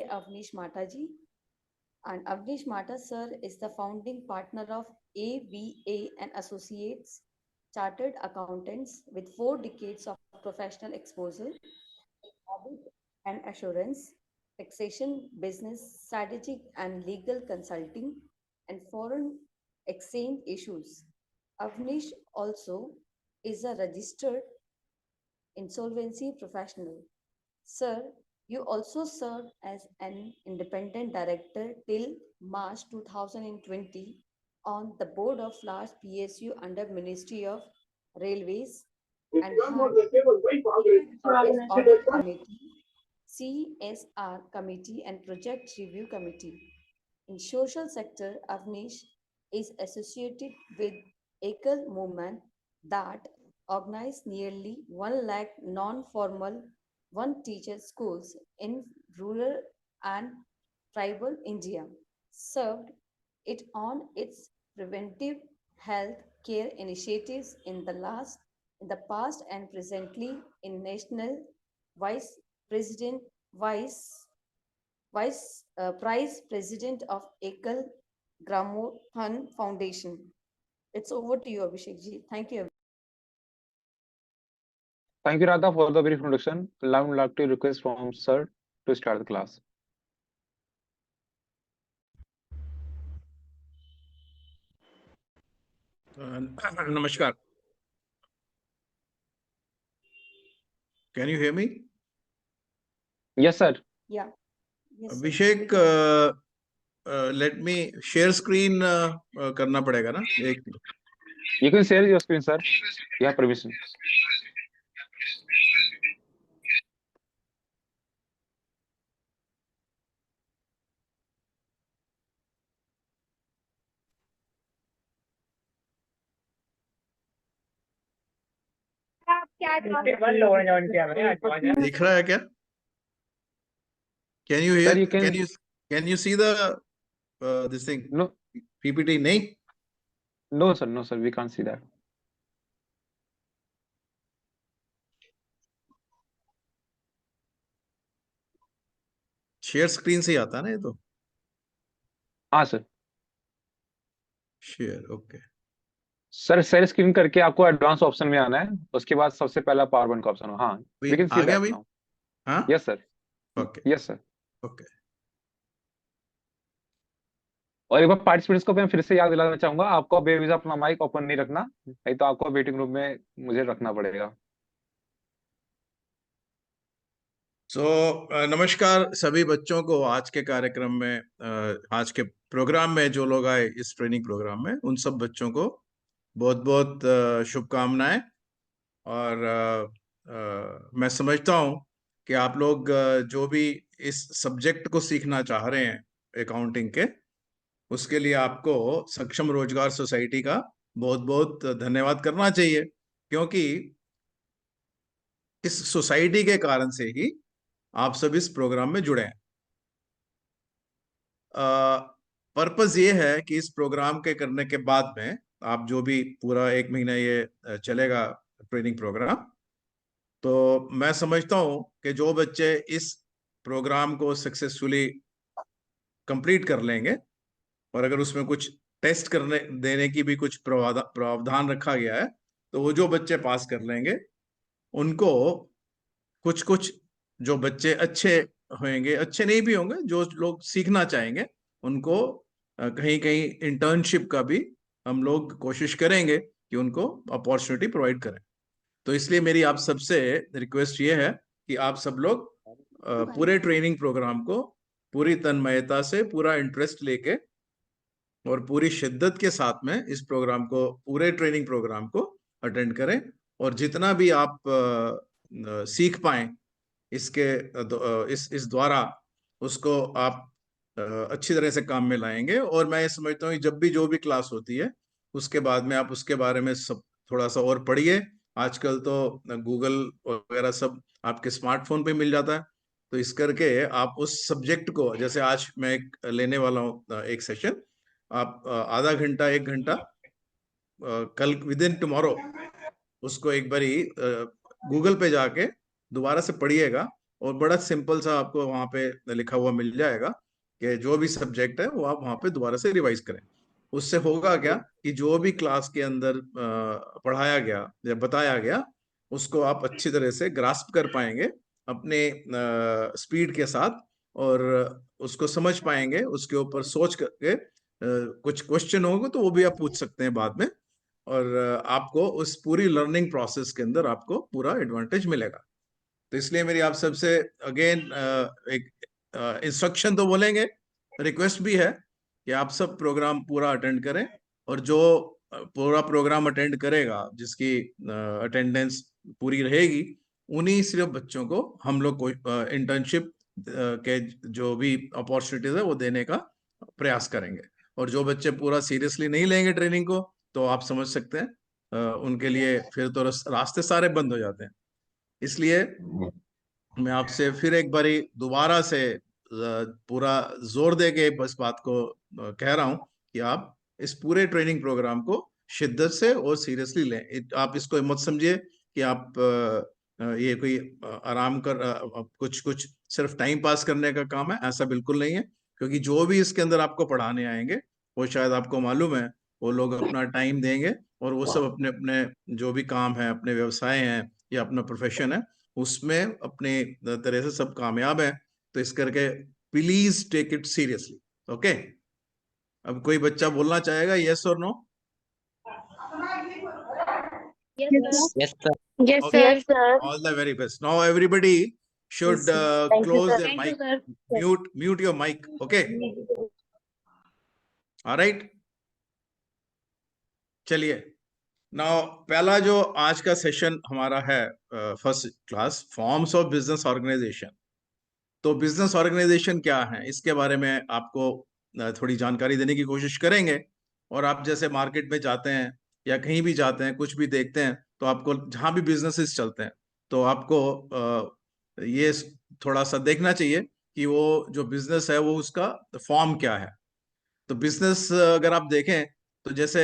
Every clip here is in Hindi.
Avnish Mata ji. And Avnish Mata sir is the founding partner of AVA and Associates, chartered accountants with 4 decades of professional exposure, audit and assurance, taxation, business, strategic and legal consulting, and foreign exchange issues. Avnish also is a registered insolvency professional. Sir, you also served as an independent director till March 2020 on the board of large PSU under Ministry of Railways and had its audit committee, CSR committee and project review committee. In social sector, Avnish is associated with Ekal movement that organized nearly 1 lakh non-formal one teacher schools in rural and tribal India, served it on its preventive health care initiatives in the past and presently in national vice president vice Prize President of Ekal Gramothan Foundation. It's over to you, Abhishek ji. Thank you. Thank you, Radha, for the brief introduction. I would like to request from Sir to start the class. Namaskar. Can you hear me? Yes, sir. Yeah. Yes, sir. Abhishek, let me share screen करना पड़ेगा ना एक. You can share your screen, sir. You have permission. दिख रहा है क्या? Can you hear? Sir, can you see the this thing? No. PPT नहीं? No, sir. No, sir. We can't see that. Share screen से ही आता है ना ये तो. हाँ, sir. Share okay. Sir share screen करके आपको एडवांस ऑप्शन में आना है. उसके बाद सबसे पहला पावर पॉइंट का ऑप्शन हो. हाँ, we can see that now. हाँ? Yes, sir. Okay. Yes, sir. Okay. और एक बार पार्टिसिपेंट्स को मैं फिर से याद दिलाना चाहूंगा, आपको बेवजह अपना माइक ओपन नहीं रखना, नहीं तो आपको वेटिंग रूम में मुझे रखना पड़ेगा. नमस्कार सभी बच्चों को. आज के कार्यक्रम में आज के प्रोग्राम में जो लोग आए इस ट्रेनिंग प्रोग्राम में, उन सब बच्चों को बहुत बहुत शुभकामनाएं. और मैं समझता हूं कि आप लोग जो भी इस सब्जेक्ट को सीखना चाह रहे हैं अकाउंटिंग के, उसके लिए आपको सक्षम रोजगार सोसाइटी का बहुत बहुत धन्यवाद करना चाहिए, क्योंकि इस सोसाइटी के कारण से ही आप सब इस प्रोग्राम में जुड़े हैं. पर्पस ये है कि इस प्रोग्राम के करने के बाद में आप जो भी पूरा 1 महीना ये चलेगा ट्रेनिंग प्रोग्राम, तो मैं समझता हूं कि जो बच्चे इस प्रोग्राम को सक्सेसफुली कंप्लीट कर लेंगे, और अगर उसमें कुछ टेस्ट करने देने की भी कुछ प्रावधान रखा गया है, तो वो जो बच्चे पास कर लेंगे, उनको कुछ जो बच्चे अच्छे होंगे, अच्छे नहीं भी होंगे, जो लोग सीखना चाहेंगे, उनको कहीं कहीं इंटर्नशिप का भी हम लोग कोशिश करेंगे कि उनको अपॉर्चुनिटी प्रोवाइड करें. तो इसलिए मेरी आप सबसे रिक्वेस्ट ये है कि आप सब लोग पूरे ट्रेनिंग प्रोग्राम को पूरी तन्मयता से, पूरा इंटरेस्ट लेके और पूरी शिद्दत के साथ में इस प्रोग्राम को, पूरे ट्रेनिंग प्रोग्राम को अटेंड करें, और जितना भी आप सीख पाएं इसके इस द्वारा, उसको आप अच्छी तरह से काम में लाएंगे. और मैं ये समझता हूँ जब भी जो भी क्लास होती है, उसके बाद में आप उसके बारे में सब थोड़ा सा और पढ़िए. आजकल तो गूगल वगैरह सब आपके स्मार्टफोन पे मिल जाता है, तो इस करके आप उस सब्जेक्ट को, जैसे आज मैं लेने वाला हूँ एक सेशन, आप आधा घंटा 1 घंटा कल विद इन टुमारो उसको एक बारी गूगल पे जाके दोबारा से पढ़िएगा, और बड़ा सिंपल सा आपको वहां पे लिखा हुआ मिल जाएगा कि जो भी सब्जेक्ट है वो आप वहां पे दोबारा से रिवाइज करें। उससे होगा क्या कि जो भी क्लास के अंदर पढ़ाया गया या बताया गया उसको आप अच्छी तरह से ग्रास्प कर पाएंगे अपने स्पीड के साथ, और उसको समझ पाएंगे, उसके ऊपर सोच करके कुछ क्वेश्चन होंगे तो वो भी आप पूछ सकते हैं बाद में, और आपको उस पूरी लर्निंग प्रोसेस के अंदर आपको पूरा एडवांटेज मिलेगा। तो इसलिए मेरी आप सबसे अगेन एक इंस्ट्रक्शन तो बोलेंगे, रिक्वेस्ट भी है कि आप सब प्रोग्राम पूरा अटेंड करें, और जो पूरा प्रोग्राम अटेंड करेगा, जिसकी अटेंडेंस पूरी रहेगी, उन्हीं सिर्फ बच्चों को हम लोग कोई इंटर्नशिप के जो भी अपॉर्चुनिटीज है वो देने का प्रयास करेंगे। और जो बच्चे पूरा सीरियसली नहीं लेंगे ट्रेनिंग को, तो आप समझ सकते हैं उनके लिए फिर तो रास्ते सारे बंद हो जाते हैं। इसलिए मैं आपसे फिर एक बारी दोबारा से पूरा जोर दे के बस बात को कह रहा हूं कि आप इस पूरे ट्रेनिंग प्रोग्राम को शिद्दत से और सीरियसली लें। आप इसको मत समझिए कि आप ये कोई आराम कर कुछ कुछ सिर्फ टाइम पास करने का काम है, ऐसा बिल्कुल नहीं है। क्योंकि जो भी इसके अंदर आपको पढ़ाने आएंगे वो शायद आपको मालूम है वो लोग अपना टाइम देंगे, और वो सब अपने अपने जो भी काम है, अपने व्यवसाय हैं या अपना प्रोफेशन है, उसमें अपने तरह से सब कामयाब है। तो इस करके please take it seriously. Okay, अब कोई बच्चा बोलना चाहेगा, यस और no? Yes, sir. Yes, sir. Yes, Okay. sir. Yes, sir. All the very best. Now everybody should Yes, sir. Thank you, close sir. their Thank you, mic, sir. mute your mic. Okay, all right. चलिए, नाउ पहला जो आज का सेशन हमारा है, first class, forms of business organisation. तो बिजनेस ऑर्गेनाइजेशन क्या है, इसके बारे में आपको थोड़ी जानकारी देने की कोशिश करेंगे। और आप जैसे मार्केट में जाते हैं या कहीं भी जाते हैं, कुछ भी देखते हैं, तो आपको जहां भी बिजनेसेस चलते हैं तो आपको ये थोड़ा सा देखना चाहिए कि वो जो बिजनेस है वो उसका फॉर्म क्या है। तो बिजनेस अगर आप देखें तो जैसे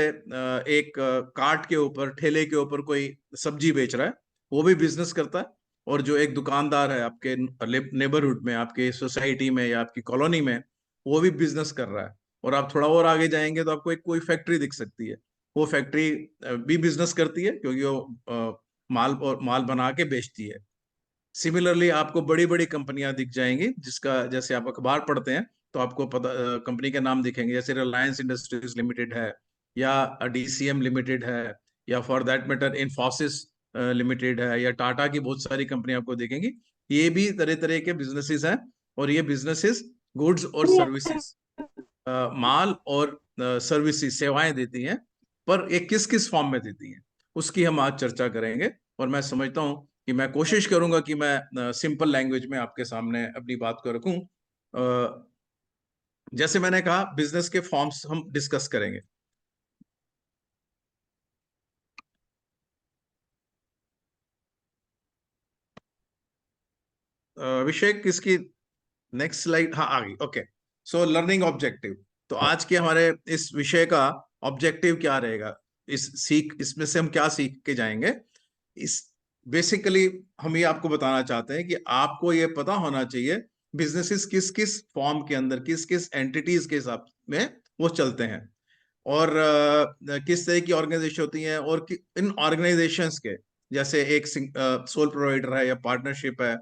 एक कार्ट के ऊपर, ठेले के ऊपर कोई सब्जी बेच रहा है, वो भी बिजनेस करता है। और जो एक दुकानदार है आपके नेबरहुड में, आपके सोसाइटी में या आपकी कॉलोनी में, वो भी बिजनेस कर रहा है। और आप थोड़ा और आगे जाएंगे तो आपको एक कोई फैक्ट्री दिख सकती है, वो फैक्ट्री भी बिजनेस करती है क्योंकि वो माल बना के बेचती है। सिमिलरली आपको बड़ी बड़ी कंपनियां दिख जाएंगी, जिसका जैसे आप अखबार पढ़ते हैं तो आपको पता कंपनी के नाम दिखेंगे, जैसे रिलायंस इंडस्ट्रीज लिमिटेड है, या डीसीएम लिमिटेड है, या for that matter Infosys limited है, या टाटा की बहुत सारी कंपनी आपको दिखेंगी। ये भी तरह तरह के बिजनेसेस हैं, और ये बिजनेसेस गुड्स और सर्विसेज, माल और सर्विसेज, सेवाएं देती हैं। पर ये किस किस फॉर्म में देती हैं उसकी हम आज चर्चा करेंगे। और मैं समझता हूं कि मैं कोशिश करूंगा कि मैं सिंपल लैंग्वेज में आपके सामने अपनी बात को रखूं। जैसे मैंने कहा, बिजनेस के फॉर्म्स हम डिस्कस करेंगे। विषय किसकी, नेक्स्ट स्लाइड, हाँ आ गई। Okay, so learning objective. तो आज के हमारे इस विषय का ऑब्जेक्टिव क्या रहेगा, इसमें से हम क्या सीख के जाएंगे। इस बेसिकली हम ये आपको बताना चाहते हैं कि आपको ये पता होना चाहिए बिजनेसेस किस किस फॉर्म के अंदर, किस किस एंटिटीज के हिसाब में वो चलते हैं, और किस तरह की ऑर्गेनाइजेशन होती हैं, और इन ऑर्गेनाइजेशंस के, जैसे एक सोल प्रोवाइडर है या पार्टनरशिप है,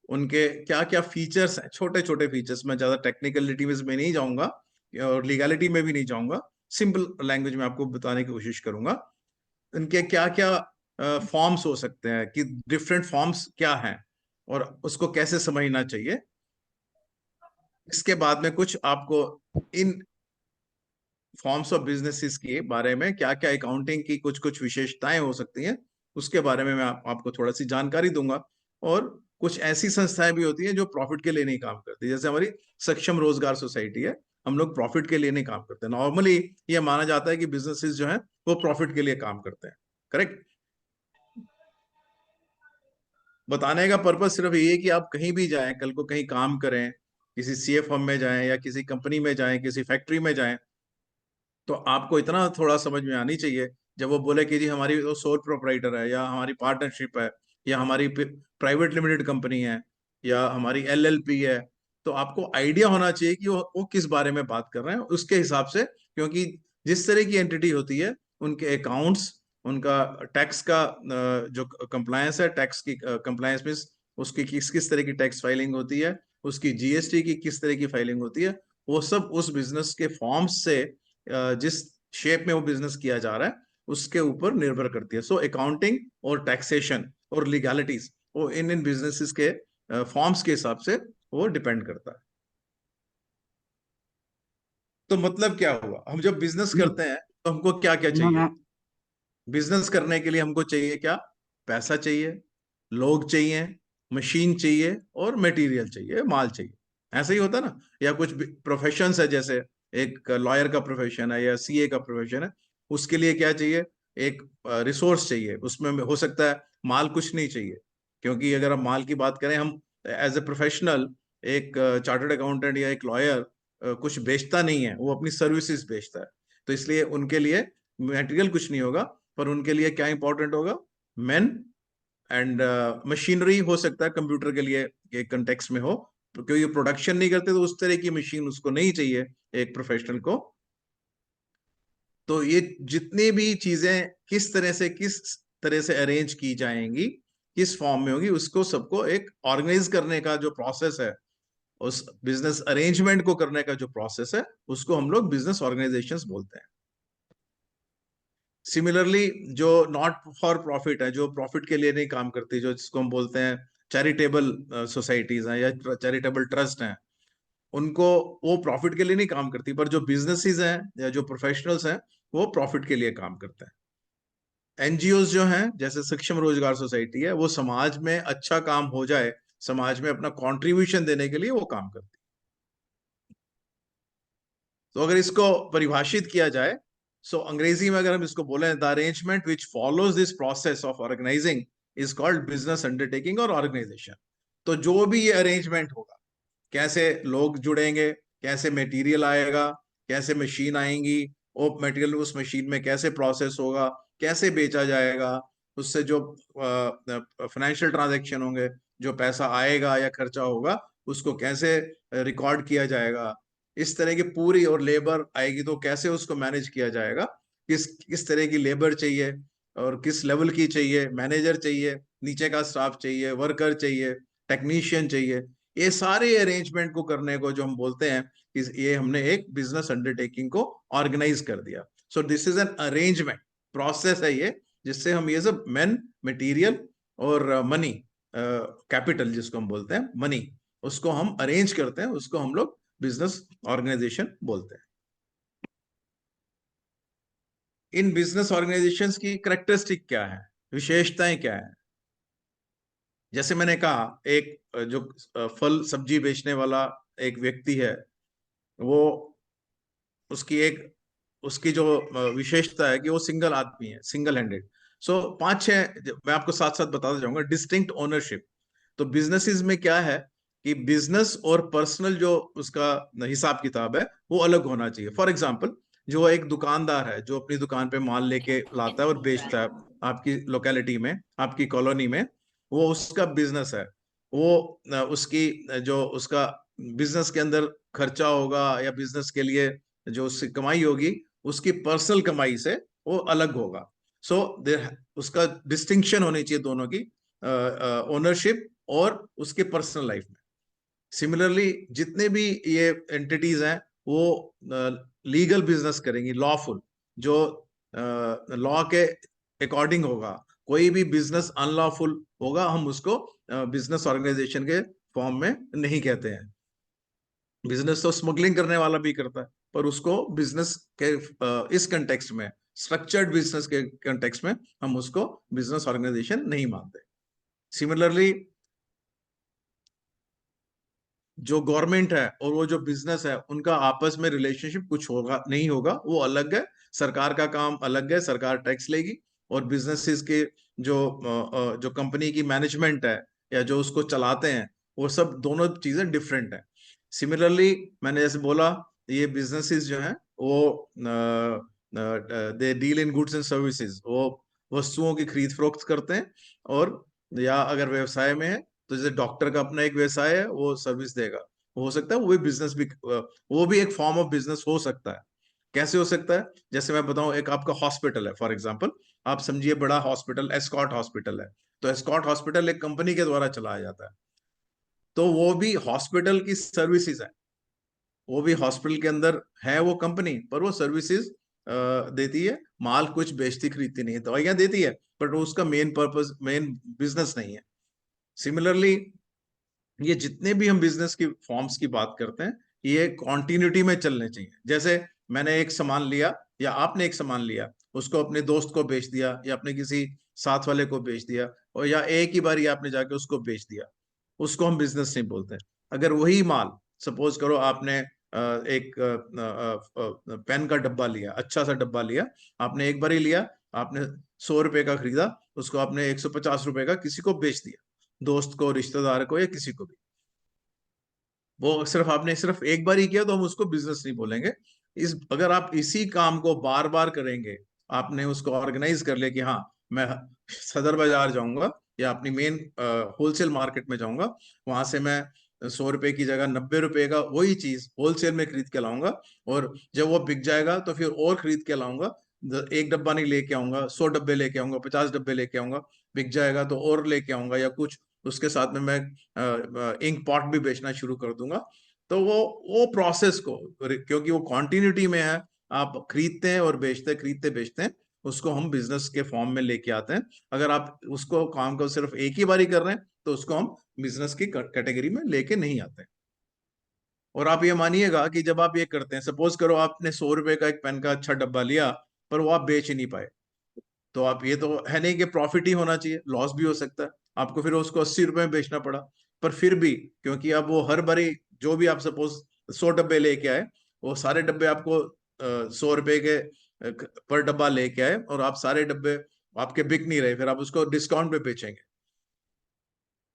उनके क्या क्या फीचर्स हैं, छोटे छोटे फीचर्स। मैं ज्यादा टेक्निकलिटी में नहीं जाऊंगा और लीगैलिटी में भी नहीं जाऊंगा, सिंपल लैंग्वेज में आपको बताने की कोशिश करूंगा। इनके क्या क्या फॉर्म्स हो सकते हैं, कि डिफरेंट फॉर्म्स क्या हैं और उसको कैसे समझना चाहिए। इसके बाद में कुछ आपको इन फॉर्म्स ऑफ बिजनेसेस के बारे में, क्या क्या अकाउंटिंग की कुछ कुछ विशेषताएं हो सकती हैं, उसके बारे में मैं आपको थोड़ा सी जानकारी दूंगा। और कुछ ऐसी संस्थाएं भी होती हैं जो प्रॉफिट के लिए नहीं काम करती, जैसे हमारी सक्षम रोजगार सोसाइटी है, हम लोग प्रॉफिट के लिए नहीं काम करते। नॉर्मली ये माना जाता है कि बिजनेसेस जो हैं वो प्रॉफिट के लिए काम करते हैं, करेक्ट। बताने का पर्पज सिर्फ ये है कि आप कहीं भी जाएं, कल को कहीं काम करें, किसी सीए फर्म में जाएं या किसी कंपनी में जाएं, किसी फैक्ट्री में जाएं, तो आपको इतना थोड़ा समझ में आनी चाहिए, जब वो बोले कि जी हमारी तो सोल प्रोप्राइटर है, या हमारी पार्टनरशिप है, या हमारी प्राइवेट लिमिटेड कंपनी है, या हमारी LLP है, तो आपको आइडिया होना चाहिए कि वो किस बारे में बात कर रहे हैं उसके हिसाब से, क्योंकि जिस तरह की एंटिटी होती है उनके अकाउंट्स, उनका टैक्स का जो कंप्लायंस है, टैक्स की कंप्लायंस मीन्स उसकी किस किस तरह की टैक्स फाइलिंग होती है, उसकी GST की किस तरह की फाइलिंग होती है, वो सब उस बिजनेस के फॉर्म्स से जिस शेप में वो बिजनेस किया जा रहा है उसके ऊपर निर्भर करती है। सो अकाउंटिंग और टैक्सेशन और लीगैलिटीज वो इन बिजनेसेस के फॉर्म्स के हिसाब से वो डिपेंड करता है। तो मतलब क्या हुआ, हम जब बिजनेस करते हैं तो हमको क्या क्या चाहिए? बिजनेस करने के लिए हमको चाहिए क्या? पैसा चाहिए, लोग चाहिए, मशीन चाहिए और मटेरियल चाहिए, माल चाहिए। ऐसा ही होता है ना? या कुछ प्रोफेशंस है, जैसे एक लॉयर का प्रोफेशन है या CA का प्रोफेशन है, उसके लिए क्या चाहिए? एक रिसोर्स चाहिए, उसमें हो सकता है माल कुछ नहीं चाहिए, क्योंकि अगर हम माल की बात करें, हम एज ए प्रोफेशनल, एक चार्टर्ड अकाउंटेंट या एक लॉयर कुछ बेचता नहीं है, वो अपनी सर्विसेज बेचता है। तो इसलिए उनके लिए मटेरियल कुछ नहीं होगा, पर उनके लिए क्या इंपॉर्टेंट होगा? मैन एंड मशीनरी हो सकता है कंप्यूटर के लिए एक कंटेक्स्ट में हो, तो क्योंकि प्रोडक्शन नहीं करते तो उस तरह की मशीन उसको नहीं चाहिए एक प्रोफेशनल को। तो ये जितनी भी चीजें किस तरह से अरेंज की जाएंगी, किस फॉर्म में होगी, उसको सबको एक ऑर्गेनाइज करने का जो प्रोसेस है, उस बिजनेस अरेंजमेंट को करने का जो प्रोसेस है, उसको हम लोग बिजनेस ऑर्गेनाइजेशंस बोलते हैं। सिमिलरली जो नॉट फॉर प्रॉफिट है, जो प्रॉफिट के लिए नहीं काम करती, जो जिसको हम बोलते हैं चैरिटेबल सोसाइटीज हैं या चैरिटेबल ट्रस्ट हैं, उनको, वो प्रॉफिट के लिए नहीं काम करती, पर जो बिजनेसेस हैं या जो प्रोफेशनल्स हैं वो प्रॉफिट के लिए काम करते हैं। NGOs जो हैं, जैसे सक्षम रोजगार सोसाइटी है, वो समाज में अच्छा काम हो जाए, समाज में अपना कंट्रीब्यूशन देने के लिए वो काम करती है। तो अगर इसको परिभाषित किया जाए, सो अंग्रेजी में अगर हम इसको बोले, the arrangement which follows this process of organising is called business undertaking और ऑर्गेनाइजेशन। तो जो भी ये अरेंजमेंट होगा, कैसे लोग जुड़ेंगे, कैसे मटेरियल आएगा, कैसे मशीन आएंगी, वो मटेरियल उस मशीन में कैसे प्रोसेस होगा, कैसे बेचा जाएगा, उससे जो फाइनेंशियल ट्रांजैक्शन होंगे, जो पैसा आएगा या खर्चा होगा, उसको कैसे रिकॉर्ड किया जाएगा, इस तरह की पूरी, और लेबर आएगी तो कैसे उसको मैनेज किया जाएगा, किस किस तरह की लेबर चाहिए और किस लेवल की चाहिए, मैनेजर चाहिए, नीचे का स्टाफ चाहिए, वर्कर चाहिए, टेक्नीशियन चाहिए, ये सारे अरेंजमेंट को करने को जो हम बोलते हैं कि ये हमने एक बिजनेस अंडरटेकिंग को ऑर्गेनाइज कर दिया। So this is an arrangement process है ये, जिससे हम ये सब मैन, मटेरियल और मनी, कैपिटल जिसको हम बोलते हैं मनी, उसको हम अरेंज करते हैं, उसको हम लोग बिजनेस ऑर्गेनाइजेशन बोलते हैं। इन बिजनेस ऑर्गेनाइजेशंस की करेक्टरिस्टिक क्या है, विशेषताएं क्या है? जैसे मैंने कहा, एक जो फल सब्जी बेचने वाला एक व्यक्ति है, वो, उसकी एक, उसकी जो विशेषता है कि वो सिंगल आदमी है, सिंगल हैंडेड। सो 5-6 मैं आपको साथ साथ बताता जाऊंगा। Distinct ownership. तो बिजनेसेस में क्या है कि बिजनेस और पर्सनल जो उसका हिसाब किताब है वो अलग होना चाहिए। फॉर एग्जांपल, जो एक दुकानदार है जो अपनी दुकान पे माल लेके लाता है और बेचता है आपकी लोकेलिटी में, आपकी कॉलोनी में, वो उसका बिजनेस है। वो उसकी जो उसका बिजनेस के अंदर खर्चा होगा या बिजनेस के लिए जो उसकी कमाई होगी, उसकी पर्सनल कमाई से वो अलग होगा। सो उसका डिस्टिंक्शन होनी चाहिए दोनों की, ओनरशिप और उसके पर्सनल लाइफ में। सिमिलरली जितने भी ये एंटिटीज हैं वो लीगल बिजनेस करेंगी, लॉफुल, जो लॉ के अकॉर्डिंग होगा। कोई भी बिजनेस अनलॉफुल होगा, हम उसको बिजनेस ऑर्गेनाइजेशन के फॉर्म में नहीं कहते हैं। बिजनेस तो स्मगलिंग करने वाला भी करता है, पर उसको बिजनेस के इस कंटेक्स्ट में, स्ट्रक्चर्ड बिजनेस के कंटेक्स्ट में, हम उसको बिजनेस ऑर्गेनाइजेशन नहीं मानते। सिमिलरली जो गवर्नमेंट है और वो जो बिजनेस है, उनका आपस में रिलेशनशिप कुछ होगा नहीं होगा, वो अलग है। सरकार का काम अलग है, सरकार टैक्स लेगी, और बिजनेसेस के जो कंपनी की मैनेजमेंट है या जो उसको चलाते हैं, वो सब दोनों चीजें डिफरेंट है। सिमिलरली मैंने जैसे बोला, ये बिजनेसेस जो हैं वो they deal in goods and services, वो वस्तुओं की खरीद फरोख्त करते हैं, और या अगर व्यवसाय में है तो जैसे डॉक्टर का अपना एक व्यवसाय है, वो सर्विस देगा, हो सकता है वो भी बिजनेस भी, वो भी एक फॉर्म ऑफ बिजनेस हो सकता है। कैसे हो सकता है? जैसे मैं बताऊं, एक आपका हॉस्पिटल है फॉर एग्जांपल, आप समझिए बड़ा हॉस्पिटल एस्कॉट हॉस्पिटल है, तो एस्कॉट हॉस्पिटल एक कंपनी के द्वारा चलाया जाता है, तो वो भी हॉस्पिटल की सर्विसेज है, वो भी हॉस्पिटल के अंदर है वो कंपनी, पर वो सर्विसेज देती है, माल कुछ बेचती खरीदती नहीं है, दवाइयां देती है, बट उसका मेन पर्पस, मेन बिजनेस नहीं है। सिमिलरली ये जितने भी हम बिजनेस की फॉर्म्स की बात करते हैं, ये कॉन्टिन्यूटी में चलने चाहिए। जैसे मैंने एक सामान लिया, या आपने एक सामान लिया, उसको अपने दोस्त को बेच दिया, या अपने किसी साथ वाले को बेच दिया, और या एक ही बार आपने जाके उसको बेच दिया, उसको हम बिजनेस नहीं बोलते। अगर वही माल, सपोज करो आपने एक पेन का डब्बा लिया, अच्छा सा डब्बा लिया, आपने एक बार ही लिया, आपने 100 रुपए का खरीदा, उसको आपने 150 रुपए का किसी को बेच दिया, दोस्त को, रिश्तेदार को, या किसी को भी, वो सिर्फ आपने सिर्फ एक बार ही किया, तो हम उसको बिजनेस नहीं बोलेंगे। इस अगर आप इसी काम को बार बार करेंगे, आपने उसको ऑर्गेनाइज कर लिया कि हाँ मैं सदर बाजार जाऊंगा, या अपनी मेन होलसेल मार्केट में जाऊंगा, वहां से मैं 100 रुपए की जगह 90 रुपए का वही चीज होलसेल में खरीद के लाऊंगा, और जब वो बिक जाएगा तो फिर और खरीद के लाऊंगा, एक डब्बा नहीं लेके आऊंगा, 100 डब्बे लेके आऊंगा, 50 डब्बे लेके आऊंगा, बिक जाएगा तो और लेके आऊंगा, या कुछ उसके साथ में मैं इंक पॉट भी बेचना शुरू कर दूंगा। तो वो प्रोसेस को, क्योंकि वो कॉन्टिन्यूटी में है, आप खरीदते हैं और बेचते हैं, खरीदते बेचते हैं, उसको हम बिजनेस के फॉर्म में लेके आते हैं। अगर आप उसको काम को सिर्फ एक ही बारी कर रहे हैं, तो उसको हम बिजनेस की कैटेगरी में लेके नहीं आते। और आप ये मानिएगा कि जब आप ये करते हैं, सपोज करो आपने 100 रुपए का एक पेन का अच्छा डब्बा लिया, पर वो आप बेच ही नहीं पाए, तो आप, ये तो है नहीं कि प्रॉफिट ही होना चाहिए, लॉस भी हो सकता है, आपको फिर उसको 80 रुपए में बेचना पड़ा। पर फिर भी, क्योंकि अब वो हर बारी, जो भी आप सपोज 100 डब्बे लेके आए, वो सारे डब्बे आपको 100 रुपए के पर डब्बा लेके आए, और आप सारे डब्बे आपके बिक नहीं रहे, फिर आप उसको डिस्काउंट पे बेचेंगे।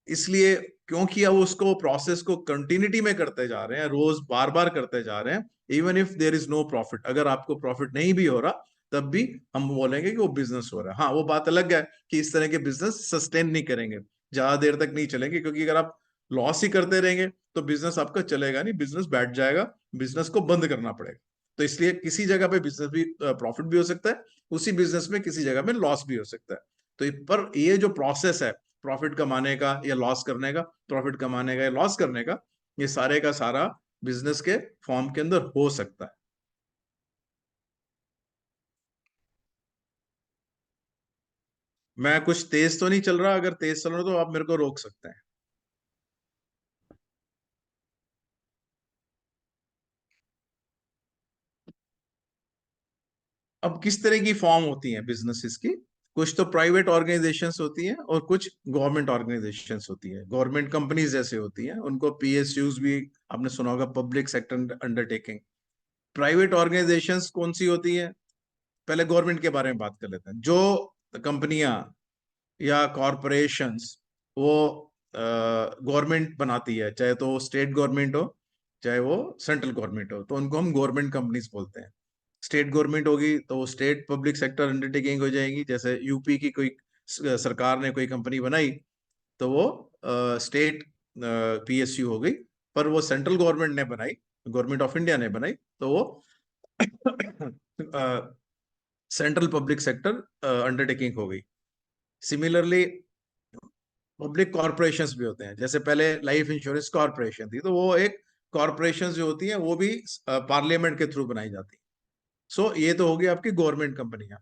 इसलिए, क्योंकि अब उसको प्रोसेस को कंटिन्यूटी में करते जा रहे हैं, रोज बार बार करते जा रहे हैं, even if there is no profit, अगर आपको प्रॉफिट नहीं भी हो रहा, तब भी हम बोलेंगे कि वो बिजनेस हो रहा है। हाँ, वो बात अलग है कि इस तरह के बिजनेस सस्टेन नहीं करेंगे, ज्यादा देर तक नहीं चलेंगे, क्योंकि अगर आप लॉस ही करते रहेंगे तो बिजनेस आपका चलेगा नहीं, बिजनेस बैठ जाएगा, बिजनेस को बंद करना पड़ेगा। तो इसलिए किसी जगह पे बिजनेस भी, प्रॉफिट भी हो सकता है, उसी बिजनेस में किसी जगह में लॉस भी हो सकता है। तो पर ये जो प्रोसेस है, प्रॉफिट कमाने का या लॉस करने का, प्रॉफिट कमाने का या लॉस करने का, ये सारे का सारा बिजनेस के फॉर्म के अंदर हो सकता है। मैं कुछ तेज तो नहीं चल रहा, अगर तेज चल रहा तो आप मेरे को रोक सकते हैं। अब किस तरह की फॉर्म होती है बिजनेसेस की? कुछ तो प्राइवेट ऑर्गेनाइजेशंस होती हैं, और कुछ गवर्नमेंट ऑर्गेनाइजेशंस होती है, गवर्नमेंट कंपनीज जैसे होती हैं, उनको पीएसयूज भी आपने सुना होगा, public sector undertaking. Private organisations कौन सी होती है? पहले गवर्नमेंट के बारे में बात कर लेते हैं। जो कंपनियां या कॉरपोरेशंस, वो गवर्नमेंट बनाती है, चाहे तो स्टेट गवर्नमेंट हो, चाहे वो सेंट्रल गवर्नमेंट हो, तो उनको हम गवर्नमेंट कंपनीज बोलते हैं। स्टेट गवर्नमेंट होगी तो वो स्टेट पब्लिक सेक्टर अंडरटेकिंग हो जाएगी, जैसे यूपी की कोई सरकार ने कोई कंपनी बनाई, तो वो स्टेट पीएसयू हो गई। पर वो सेंट्रल गवर्नमेंट ने बनाई, गवर्नमेंट ऑफ इंडिया ने बनाई, तो वो सेंट्रल पब्लिक सेक्टर अंडरटेकिंग हो गई। सिमिलरली पब्लिक कॉरपोरेशंस भी होते हैं, जैसे पहले लाइफ इंश्योरेंस कॉरपोरेशन थी, तो वो एक कॉरपोरेशन जो होती है वो भी पार्लियामेंट के थ्रू बनाई जाती है। सो ये तो होगी आपकी गवर्नमेंट कंपनियां।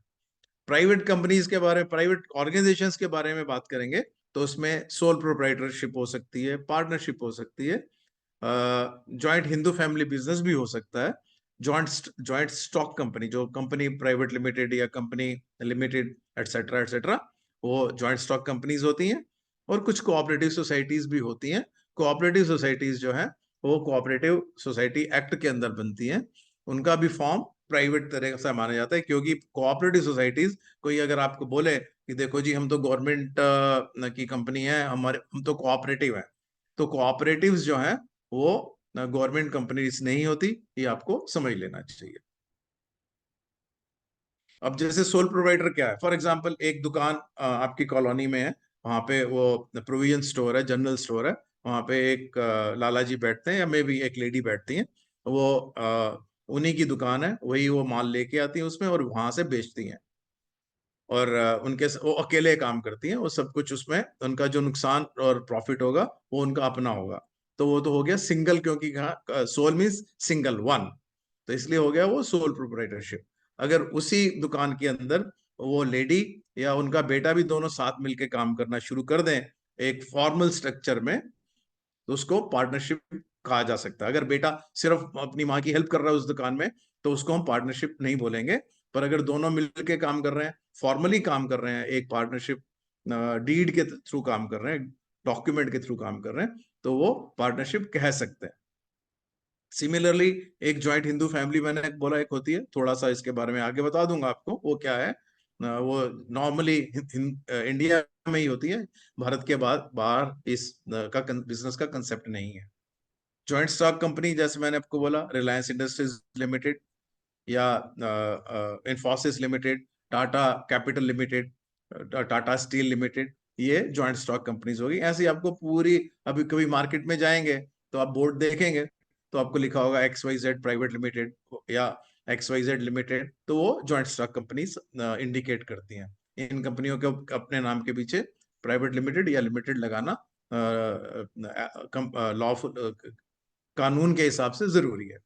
प्राइवेट कंपनीज के बारे में, प्राइवेट ऑर्गेनाइजेशंस के बारे में बात करेंगे, तो उसमें सोल प्रोप्राइटरशिप हो सकती है, पार्टनरशिप हो सकती है, जॉइंट हिंदू फैमिली बिजनेस भी हो सकता है, जॉइंट जॉइंट स्टॉक कंपनी, जो कंपनी प्राइवेट लिमिटेड या कंपनी लिमिटेड एटसेट्रा एटसेट्रा, वो जॉइंट स्टॉक कंपनीज होती हैं। और कुछ कोऑपरेटिव सोसाइटीज भी होती हैं। कोऑपरेटिव सोसाइटीज जो है, वो कोऑपरेटिव सोसाइटी एक्ट के अंदर बनती हैं, उनका भी फॉर्म प्राइवेट तरह से माना जाता है, क्योंकि कोऑपरेटिव सोसाइटीज, कोई अगर आपको बोले कि देखो जी हम तो गवर्नमेंट की कंपनी है, हमारे हम तो कोऑपरेटिव है, तो कोऑपरेटिव्स जो है वो गवर्नमेंट कंपनीज नहीं होती, ये आपको समझ लेना चाहिए। अब जैसे सोल प्रोवाइडर क्या है, फॉर एग्जांपल एक दुकान आपकी कॉलोनी में है, वहां पे वो प्रोविजन स्टोर है, जनरल स्टोर है, वहां पे एक लाला जी बैठते हैं या मे भी एक लेडी बैठती हैं, वो उन्हीं की दुकान है, वही वो माल लेके आती है उसमें और वहां से बेचती हैं। और वो अकेले काम करती हैं, वो सब कुछ उसमें उनका जो नुकसान और प्रॉफिट होगा वो उनका अपना होगा। तो वो तो हो गया सिंगल, क्योंकि सोल मीन्स सिंगल वन, तो इसलिए हो गया वो सोल प्रोप्राइटरशिप। अगर उसी दुकान के अंदर वो लेडी या उनका बेटा भी दोनों साथ मिलके काम करना शुरू कर दें एक फॉर्मल स्ट्रक्चर में, तो उसको पार्टनरशिप कहा जा सकता है। अगर बेटा सिर्फ अपनी माँ की हेल्प कर रहा है उस दुकान में, तो उसको हम पार्टनरशिप नहीं बोलेंगे। पर अगर दोनों मिलके काम कर रहे हैं, फॉर्मली काम कर रहे हैं, एक पार्टनरशिप डीड के थ्रू काम कर रहे हैं, डॉक्यूमेंट के थ्रू काम कर रहे हैं, तो वो पार्टनरशिप कह सकते हैं। सिमिलरली एक ज्वाइंट हिंदू फैमिली मैंने बोला एक होती है, थोड़ा सा इसके बारे में आगे बता दूंगा आपको वो क्या है। वो नॉर्मली इंडिया में ही होती है, भारत के बाद बाहर इस का बिजनेस का कंसेप्ट नहीं है। ज्वाइंट स्टॉक कंपनी जैसे मैंने आपको बोला, रिलायंस इंडस्ट्रीज लिमिटेड या Infosys limited, Tata capital limited, Tata steel limited, ये ज्वाइंट स्टॉक कंपनीज होगी। ऐसे ही आपको पूरी, अभी कभी मार्केट में जाएंगे तो आप बोर्ड देखेंगे तो आपको लिखा होगा XYZ प्राइवेट लिमिटेड या XYZ लिमिटेड, तो वो ज्वाइंट स्टॉक कंपनीज इंडिकेट करती हैं। इन कंपनियों के अपने नाम के पीछे प्राइवेट लिमिटेड या लिमिटेड लगाना लॉफुल, कानून के हिसाब से जरूरी है।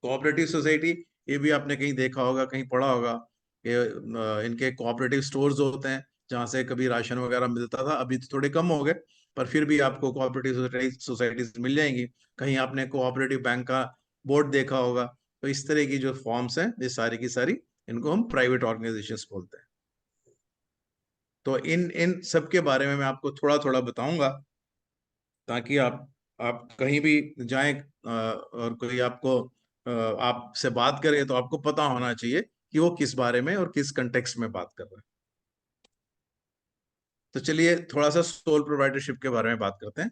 कोऑपरेटिव सोसाइटी, ये भी आपने कहीं देखा होगा, कहीं पढ़ा होगा कि इनके कोऑपरेटिव स्टोर्स होते हैं जहाँ से कभी राशन वगैरह मिलता था, अभी तो थोड़े कम हो गए, पर फिर भी आपको कोऑपरेटिव सोसाइटीज मिल जाएंगी। कहीं आपने कोऑपरेटिव बैंक का बोर्ड देखा होगा। तो इस तरह की जो फॉर्म्स हैं, ये सारी की सारी, इनको हम प्राइवेट ऑर्गेनाइजेशंस बोलते हैं। तो इन इन सब के बारे में मैं आपको थोड़ा थोड़ा बताऊंगा, ताकि आप कहीं भी जाएं और कोई आपको आपसे बात करे तो आपको पता होना चाहिए कि वो किस बारे में और किस कंटेक्स्ट में बात कर रहा है। तो चलिए थोड़ा सा सोल प्रोप्राइटरशिप के बारे में बात करते हैं।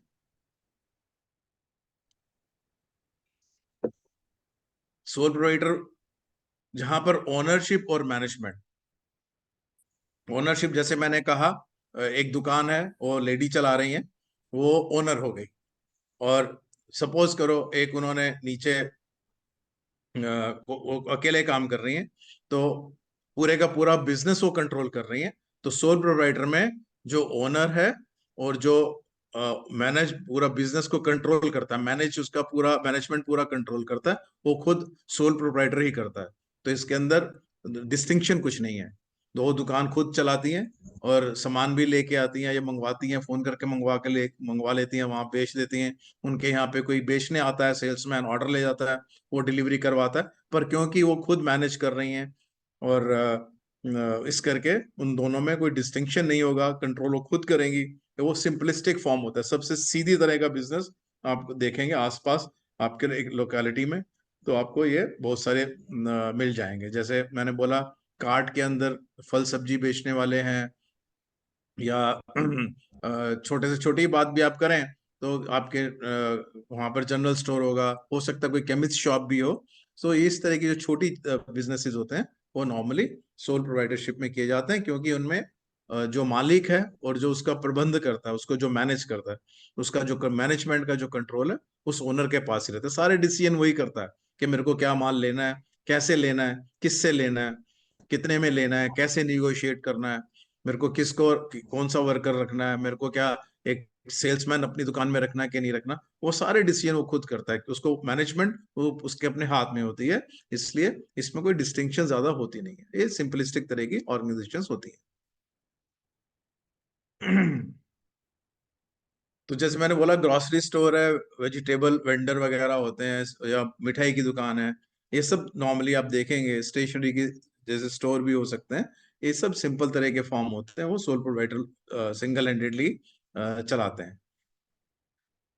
सोल प्रोप्राइटर, जहां पर ओनरशिप और मैनेजमेंट, ओनरशिप जैसे मैंने कहा, एक दुकान है, वो लेडी चला रही है, वो ओनर हो गई। और सपोज करो एक उन्होंने नीचे वो अकेले काम कर रही हैं, तो पूरे का पूरा बिजनेस वो कंट्रोल कर रही हैं। तो सोल प्रोप्राइटर में जो ओनर है और जो मैनेज पूरा बिजनेस को कंट्रोल करता है, मैनेज उसका पूरा मैनेजमेंट पूरा कंट्रोल करता है, वो खुद सोल प्रोप्राइटर ही करता है। तो इसके अंदर डिस्टिंक्शन कुछ नहीं है। दो दुकान खुद चलाती हैं और सामान भी लेके आती हैं या मंगवाती हैं, फोन करके मंगवा लेती हैं, वहां बेच देती हैं। उनके यहाँ पे कोई बेचने आता है, सेल्समैन ऑर्डर ले जाता है, वो डिलीवरी करवाता है। पर क्योंकि वो खुद मैनेज कर रही हैं और इस करके उन दोनों में कोई डिस्टिंक्शन नहीं होगा, कंट्रोल वो खुद करेंगी। तो वो सिंपलिस्टिक फॉर्म होता है, सबसे सीधी तरह का बिजनेस आप देखेंगे आसपास आपके एक लोकेलिटी में, तो आपको ये बहुत सारे मिल जाएंगे। जैसे मैंने बोला, कार्ट के अंदर फल सब्जी बेचने वाले हैं, या छोटे से छोटी बात भी आप करें तो आपके वहां पर जनरल स्टोर होगा, हो सकता है कोई केमिस्ट शॉप भी हो। सो इस तरह की जो छोटी बिजनेसेस होते हैं वो नॉर्मली सोल प्रोप्राइटरशिप में किए जाते हैं, क्योंकि उनमें जो मालिक है और जो उसका प्रबंध करता है, उसको जो मैनेज करता है, उसका जो मैनेजमेंट का जो कंट्रोल है उस ओनर के पास ही रहता है। सारे डिसीजन वही करता है कि मेरे को क्या माल लेना है, कैसे लेना है, किससे लेना है, कितने में लेना है, कैसे निगोशिएट करना है, मेरे को किसको कौन सा वर्कर रखना है, मेरे को क्या एक सेल्समैन अपनी दुकान में रखना है कि नहीं रखना, वो सारे डिसीजन वो खुद करता है। उसको मैनेजमेंट वो उसके अपने हाथ में होती है, इसलिए इसमें कोई डिस्टिंक्शन ज्यादा होती नहीं है। ये सिंपलिस्टिक तरह की ऑर्गेनाइजेशंस होती है। तो जैसे मैंने बोला, ग्रोसरी स्टोर है, वेजिटेबल वेंडर वगैरह होते हैं, या मिठाई की दुकान है, ये सब नॉर्मली आप देखेंगे। स्टेशनरी की जैसे स्टोर भी हो सकते हैं, ये सब सिंपल तरह के फॉर्म होते हैं, वो सोल प्रोप्राइटर सिंगल हैंडेडली चलाते हैं।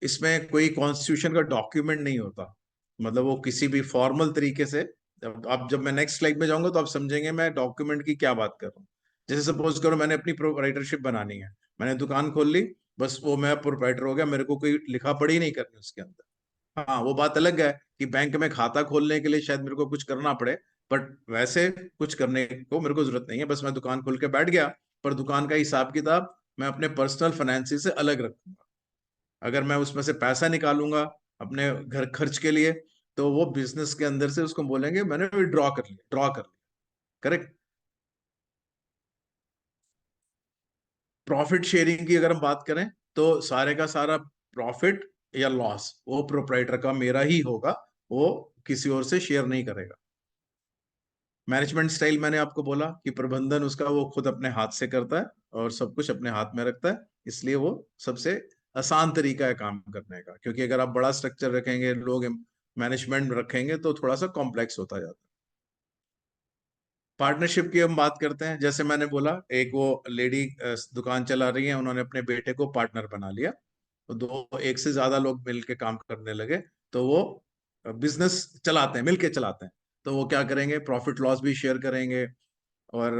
इसमें कोई कॉन्स्टिट्यूशन का डॉक्यूमेंट नहीं होता, मतलब वो किसी भी फॉर्मल तरीके से, जब मैं नेक्स्ट स्लाइड में जाऊंगा तो आप समझेंगे मैं डॉक्यूमेंट की क्या बात कर रहा हूँ। जैसे सपोज करो मैंने अपनी प्रोप्राइटरशिप बनानी है, मैंने दुकान खोल ली, बस वो मैं प्रोप्राइटर हो गया, मेरे को कोई लिखा पढ़ी नहीं करनी उसके अंदर। हाँ, वो बात अलग है कि बैंक में खाता खोलने के लिए शायद मेरे को कुछ करना पड़े, बट वैसे कुछ करने को मेरे को जरूरत नहीं है, बस मैं दुकान खोल के बैठ गया। पर दुकान का हिसाब किताब मैं अपने पर्सनल फाइनेंसिस से अलग रखूंगा। अगर मैं उसमें से पैसा निकालूंगा अपने घर खर्च के लिए, तो वो बिजनेस के अंदर से उसको बोलेंगे मैंने ड्रॉ कर लिया, करेक्ट। प्रॉफिट शेयरिंग की अगर हम बात करें, तो सारे का सारा प्रॉफिट या लॉस वो प्रोप्राइटर का मेरा ही होगा, वो किसी और से शेयर नहीं करेगा। मैनेजमेंट स्टाइल मैंने आपको बोला कि प्रबंधन उसका वो खुद अपने हाथ से करता है और सब कुछ अपने हाथ में रखता है, इसलिए वो सबसे आसान तरीका है काम करने का। क्योंकि अगर आप बड़ा स्ट्रक्चर रखेंगे, लोग मैनेजमेंट रखेंगे, तो थोड़ा सा कॉम्प्लेक्स होता जाता है। पार्टनरशिप की हम बात करते हैं। जैसे मैंने बोला, एक वो लेडी दुकान चला रही है, उन्होंने अपने बेटे को पार्टनर बना लिया, तो दो एक से ज्यादा लोग मिलके काम करने लगे, तो वो बिजनेस चलाते हैं, मिलके चलाते हैं। तो वो क्या करेंगे, प्रॉफिट लॉस भी शेयर करेंगे और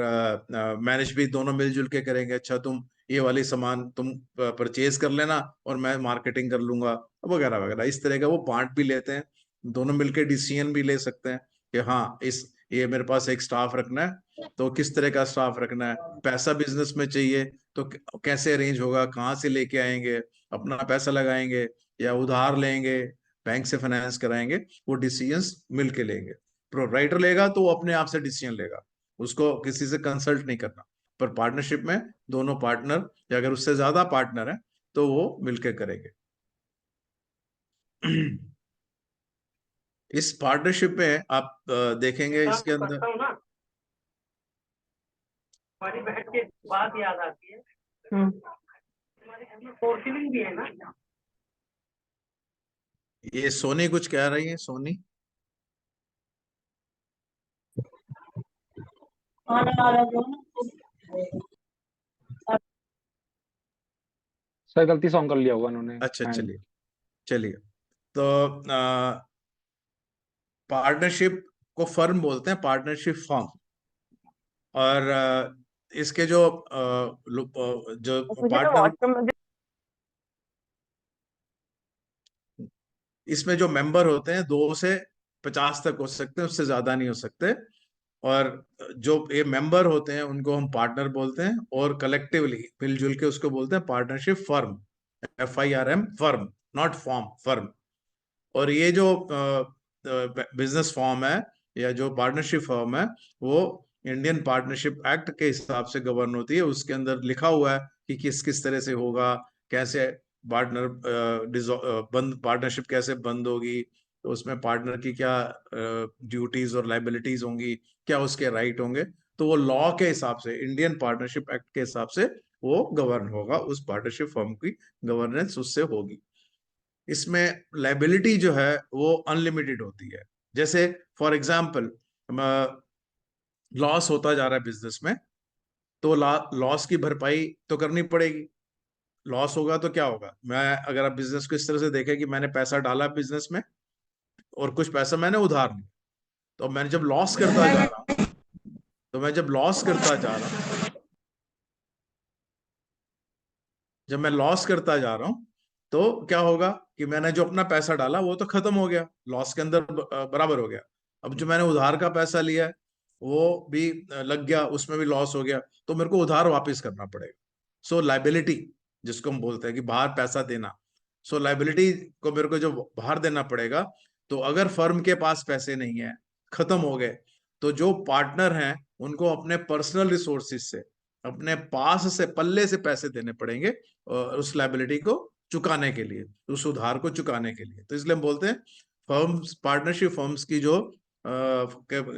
मैनेज भी दोनों मिलजुल के करेंगे। अच्छा, तुम ये वाली सामान तुम परचेज कर लेना और मैं मार्केटिंग कर लूंगा, वगैरह वगैरह। इस तरह का वो बांट भी लेते हैं, दोनों मिलके डिसीजन भी ले सकते हैं कि हाँ, इस ये मेरे पास एक स्टाफ रखना है, तो किस तरह का स्टाफ रखना है, पैसा बिजनेस में चाहिए तो कैसे अरेंज होगा, कहाँ से लेके आएंगे, अपना पैसा लगाएंगे या उधार लेंगे, बैंक से फाइनेंस कराएंगे, वो डिसीजंस मिलके लेंगे। प्रोराइटर लेगा तो वो अपने आप से डिसीजन लेगा, उसको किसी से कंसल्ट नहीं करना। पर पार्टनरशिप में दोनों पार्टनर या अगर उससे ज्यादा पार्टनर है तो वो मिलके करेंगे। इस पार्टनरशिप में आप देखेंगे इसके अंदर करता हूँ ना, हमारी बहन के बात याद आती है। हमारे घर में फोर सीलिंग भी है ना। ये सोनी कुछ कह रही है, सोनी। सर गलती से ऑन कर लिया होगा उन्होंने। अच्छा, hand। चलिए चलिए। तो पार्टनरशिप को फर्म बोलते हैं, पार्टनरशिप फर्म। और इसके जो मुझे तो पार्टनर, वॉशरूम में इसमें जो मेंबर होते हैं 2 से 50 तक हो सकते हैं, उससे ज्यादा नहीं हो सकते। और जो ये मेंबर होते हैं उनको हम पार्टनर बोलते हैं, और कलेक्टिवली मिलजुल के उसको बोलते हैं partnership firm, FIRM, firm, not form, firm. और ये जो बिजनेस फॉर्म है या जो पार्टनरशिप फर्म है, वो इंडियन पार्टनरशिप एक्ट के हिसाब से गवर्न होती है। उसके अंदर लिखा हुआ है कि किस किस तरह से होगा, कैसे पार्टनर बंद, पार्टनरशिप कैसे बंद होगी, तो उसमें पार्टनर की क्या ड्यूटीज और लाइबिलिटीज होंगी, क्या उसके राइट होंगे। तो वो लॉ के हिसाब से, इंडियन पार्टनरशिप एक्ट के हिसाब से वो गवर्न होगा, उस पार्टनरशिप फर्म की गवर्नेंस उससे होगी। इसमें लाइबिलिटी जो है वो अनलिमिटेड होती है। जैसे फॉर एग्जांपल, लॉस होता जा रहा है बिजनेस में, तो लॉस की भरपाई तो करनी पड़ेगी। लॉस होगा तो क्या होगा, मैं अगर आप बिजनेस को इस तरह से देखें कि मैंने पैसा डाला बिजनेस में और कुछ पैसा मैंने उधार लिया, तो मैंने जब लॉस करता जा रहा हूं, तो मैं जब लॉस करता जा रहा हूं जब मैं लॉस करता जा रहा हूं, तो क्या होगा कि मैंने जो अपना पैसा डाला वो तो खत्म हो गया, लॉस के अंदर बराबर हो गया। अब जो मैंने उधार का पैसा लिया है वो भी लग गया, उसमें भी लॉस हो गया, तो मेरे को उधार वापस करना पड़ेगा। सो लाइबिलिटी, जिसको हम बोलते हैं कि बाहर पैसा देना, सो लाइबिलिटी को मेरे को जो बाहर देना पड़ेगा। तो अगर फर्म के पास पैसे नहीं है, खत्म हो गए, तो जो पार्टनर हैं उनको अपने पर्सनल रिसोर्सेज से, अपने पास से पल्ले से पैसे देने पड़ेंगे उस लाइबिलिटी को चुकाने के लिए, उस उधार को चुकाने के लिए। तो इसलिए हम बोलते हैं फर्म्स, पार्टनरशिप फर्म्स की